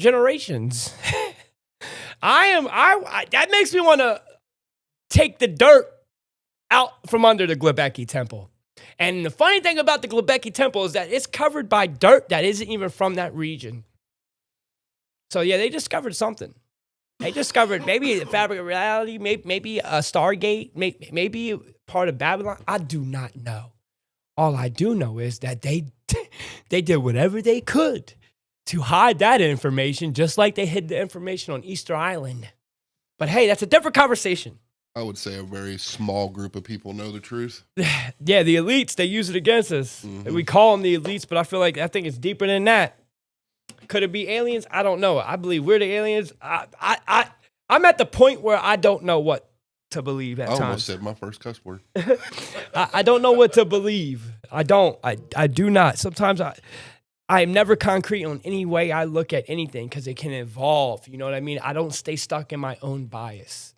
S1: generations. That makes me want to take the dirt out from under the Göbekli Temple. And the funny thing about the Göbekli Temple is that it's covered by dirt that isn't even from that region. So yeah, they discovered something. They discovered maybe the fabric of reality, maybe a Stargate, maybe part of Babylon. I do not know. All I do know is that they did whatever they could to hide that information, just like they hid the information on Easter Island. But hey, that's a different conversation.
S7: I would say a very small group of people know the truth.
S1: Yeah, the elites, they use it against us. Mm-hmm. We call them the elites, but I feel like I think it's deeper than that. Could it be aliens? I don't know. I believe we're the aliens. I'm at the point where I don't know what to believe at times.
S7: I almost said my first cuss word.
S1: I don't know what to believe. I don't. I do not. Sometimes I am never concrete on any way I look at anything because it can evolve. You know what I mean? I don't stay stuck in my own bias.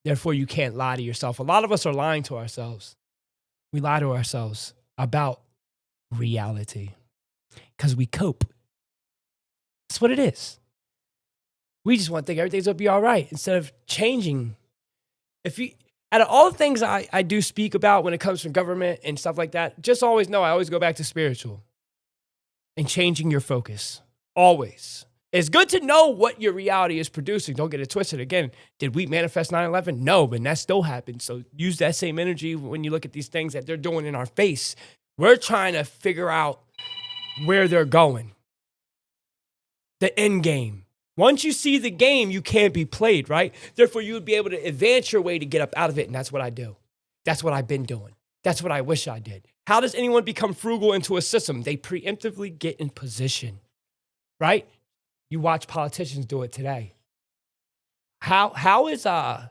S1: Therefore, you can't lie to yourself. A lot of us are lying to ourselves. We lie to ourselves about reality because we cope. That's what it is. We just want to think everything's going to be all right instead of changing. Out of all the things I do speak about when it comes from government and stuff like that, just always know I always go back to spiritual and changing your focus. Always. It's good to know what your reality is producing. Don't get it twisted. Again, did we manifest 9/11? No, but that still happened. So use that same energy when you look at these things that they're doing in our face. We're trying to figure out where they're going. The end game. Once you see the game, you can't be played, right? Therefore, you would be able to advance your way to get up out of it, and that's what I do. That's what I've been doing. That's what I wish I did. How does anyone become frugal into a system? They preemptively get in position, right? You watch politicians do it today. How is all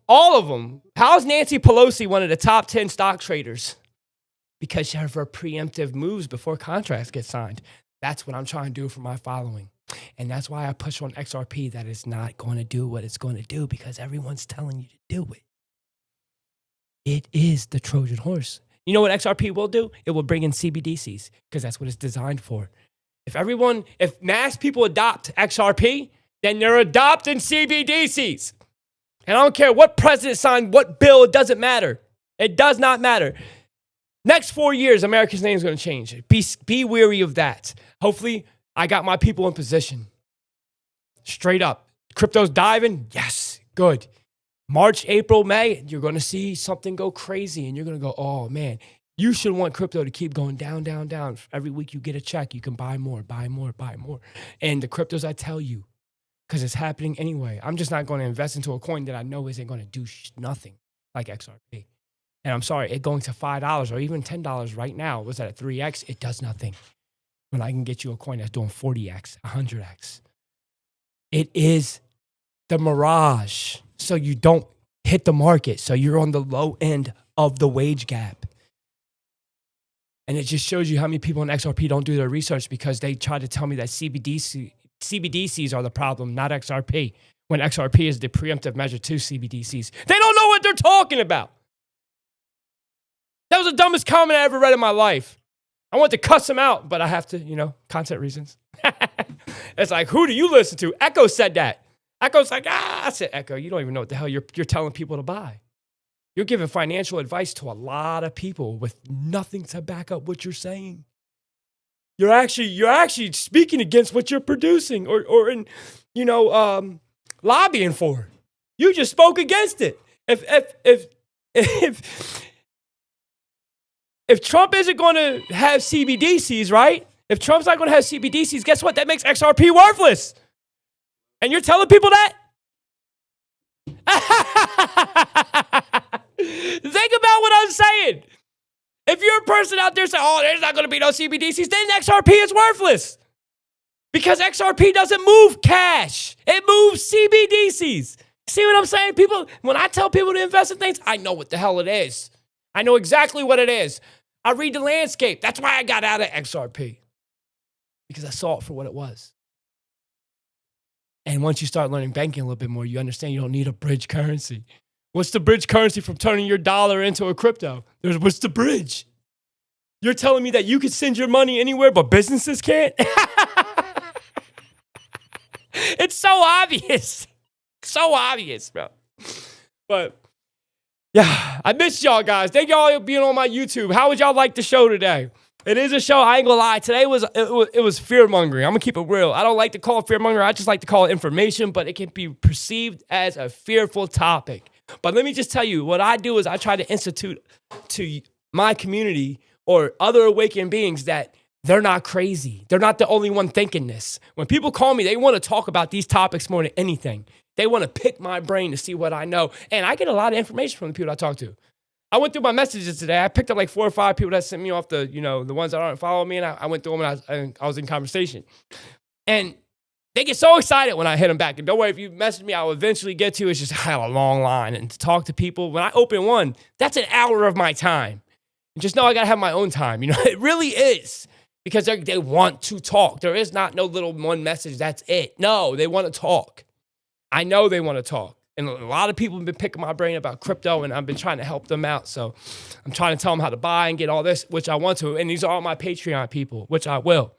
S1: of them? How is Nancy Pelosi one of the top 10 stock traders? Because of her preemptive moves before contracts get signed. That's what I'm trying to do for my following. And that's why I push on XRP that it's not going to do what it's going to do because everyone's telling you to do it. It is the Trojan horse. You know what XRP will do? It will bring in CBDCs because that's what it's designed for. If mass people adopt XRP, then they're adopting CBDCs. And I don't care what president signed what bill, it doesn't matter. It does not matter. Next 4 years, America's name is going to change. Be weary of that. Hopefully, I got my people in position. Straight up. Crypto's diving? Yes. Good. March, April, May, you're going to see something go crazy and you're going to go, oh man, you should want crypto to keep going down, down, down. Every week you get a check, you can buy more, buy more, buy more. And the cryptos, I tell you, because it's happening anyway. I'm just not going to invest into a coin that I know isn't going to do nothing like XRP. And I'm sorry, it going to $5 or even $10 right now, was that at 3X? It does nothing. When I can get you a coin that's doing 40X, 100X. It is the mirage. So you don't hit the market. So you're on the low end of the wage gap. And it just shows you how many people in XRP don't do their research because they try to tell me that CBDCs are the problem, not XRP, when XRP is the preemptive measure to CBDCs. They don't know what they're talking about. That was the dumbest comment I ever read in my life. I want to cuss them out, but I have to, content reasons. It's like, who do you listen to? Echo said that. Echo's like, I said, Echo, you don't even know what the hell you're telling people to buy. You're giving financial advice to a lot of people with nothing to back up what you're saying. You're actually speaking against what you're producing or lobbying for. You just spoke against it. If Trump isn't going to have CBDCs, right? If Trump's not going to have CBDCs, guess what? That makes XRP worthless. And you're telling people that? Think about what I'm saying. If you're a person out there saying, oh, there's not going to be no CBDCs, then XRP is worthless. Because XRP doesn't move cash. It moves CBDCs. See what I'm saying? People, when I tell people to invest in things, I know what the hell it is. I know exactly what it is. I read the landscape. That's why I got out of XRP. Because I saw it for what it was. And once you start learning banking a little bit more, you understand you don't need a bridge currency. What's the bridge currency from turning your dollar into a crypto? What's the bridge? You're telling me that you can send your money anywhere, but businesses can't? It's so obvious. So obvious, bro. But yeah, I miss y'all guys. Thank y'all for being on my YouTube. How would y'all like the show today? It is a show. I ain't gonna lie. Today it was fear mongering. I'm gonna keep it real. I don't like to call it fear mongering. I just like to call it information, but it can be perceived as a fearful topic. But let me just tell you, what I do is I try to institute to my community or other awakened beings that they're not crazy. They're not the only one thinking this. When people call me, they want to talk about these topics more than anything. They want to pick my brain to see what I know. And I get a lot of information from the people I talk to. I went through my messages today. I picked up like 4 or 5 people that sent me off the ones that aren't following me. And I went through them and I was in conversation. And they get so excited when I hit them back. And don't worry, if you message me, I'll eventually get to it. It's just I have a long line. And to talk to people, when I open one, that's an hour of my time. And just know I got to have my own time. It really is. Because they want to talk. There is not no little one message, that's it. No, they want to talk. I know they want to talk. And a lot of people have been picking my brain about crypto, and I've been trying to help them out. So I'm trying to tell them how to buy and get all this, which I want to. And these are all my Patreon people, which I will.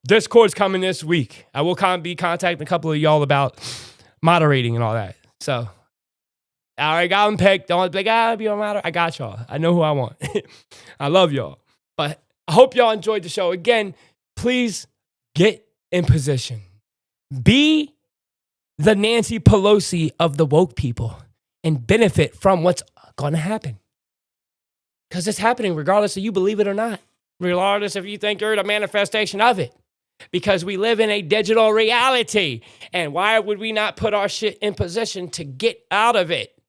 S1: Discord's coming this week. I will be contacting a couple of y'all about moderating and all that. So I already got them picked. Don't be like, be on moderator. I got y'all. I know who I want. I love y'all. But I hope y'all enjoyed the show. Again, please get in position. Be the Nancy Pelosi of the woke people and benefit from what's going to happen. Because it's happening regardless if you believe it or not. Regardless if you think you're the manifestation of it. Because we live in a digital reality. And why would we not put our shit in position to get out of it?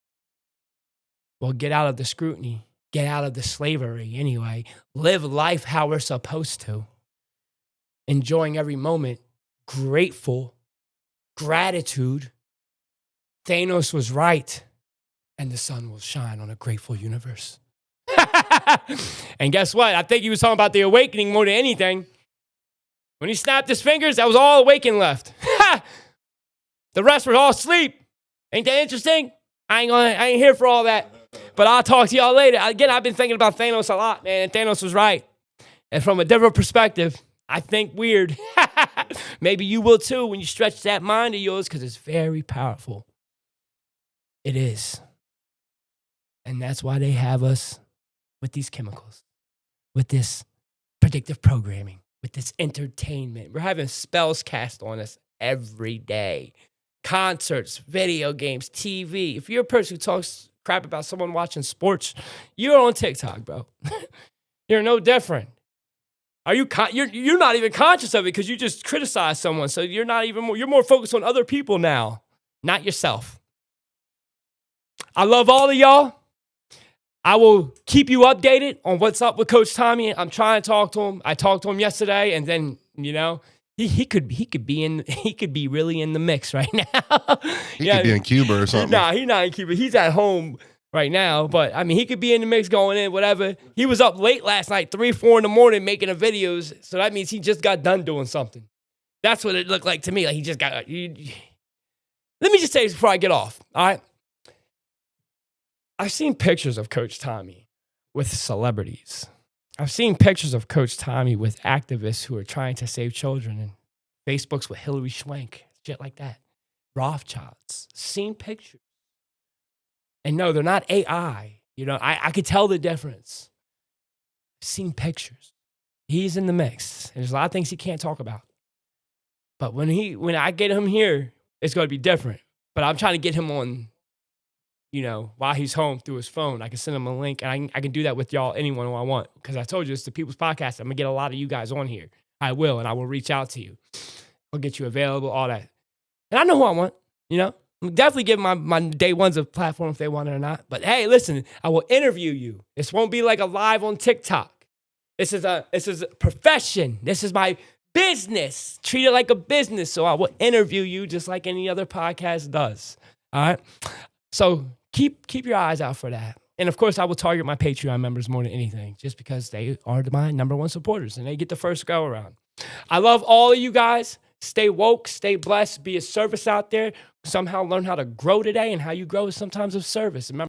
S1: Well, get out of the scrutiny. Get out of the slavery anyway. Live life how we're supposed to. Enjoying every moment. Grateful. Gratitude. Thanos was right. And the sun will shine on a grateful universe. And guess what? I think he was talking about the awakening more than anything. When he snapped his fingers, that was all awakened left. The rest were all asleep. Ain't that interesting? I ain't here for all that. But I'll talk to y'all later. Again, I've been thinking about Thanos a lot, man. And Thanos was right. And from a different perspective, I think weird. Maybe you will too when you stretch that mind of yours, because it's very powerful. It is. And that's why they have us with these chemicals, with this predictive programming, with this entertainment. We're having spells cast on us every day. Concerts, video games, TV. If you're a person who talks crap about someone watching sports, you're on TikTok, bro. You're no different. Are you? You're not even conscious of it because you just criticize someone. So you're not even more. You're more focused on other people now, not yourself. I love all of y'all. I will keep you updated on what's up with Coach Tommy. I'm trying to talk to him. I talked to him yesterday, and then he could be really in the mix right now.
S7: He could be in Cuba or something.
S1: Nah, he's not in Cuba. He's at home right now. But I mean, he could be in the mix going in, whatever. He was up late last night, 3, 4 in the morning making the videos. So that means he just got done doing something. That's what it looked like to me. Like he just got. Let me just say this before I get off. All right. I've seen pictures of Coach Tommy with celebrities. I've seen pictures of Coach Tommy with activists who are trying to save children, and Facebooks with Hillary Swank, shit like that. Rothschilds. Seen pictures. And no, they're not AI. I could tell the difference. I've seen pictures. He's in the mix. And there's a lot of things he can't talk about. But when I get him here, it's going to be different. But I'm trying to get him on, while he's home through his phone. I can send him a link, and I can do that with y'all, anyone who I want. Because I told you, it's the People's Podcast. I'm going to get a lot of you guys on here. I will, and I will reach out to you. I'll get you available, all that. And I know who I want, I'm definitely giving my day ones a platform if they want it or not. But hey, listen, I will interview you. This won't be like a live on TikTok. This is a profession. This is my business. Treat it like a business. So I will interview you just like any other podcast does. All right? So keep your eyes out for that. And of course, I will target my Patreon members more than anything, just because they are my number one supporters and they get the first go around. I love all of you guys. Stay woke, stay blessed, be a service out there. Somehow learn how to grow today, and how you grow is sometimes of service. Remember,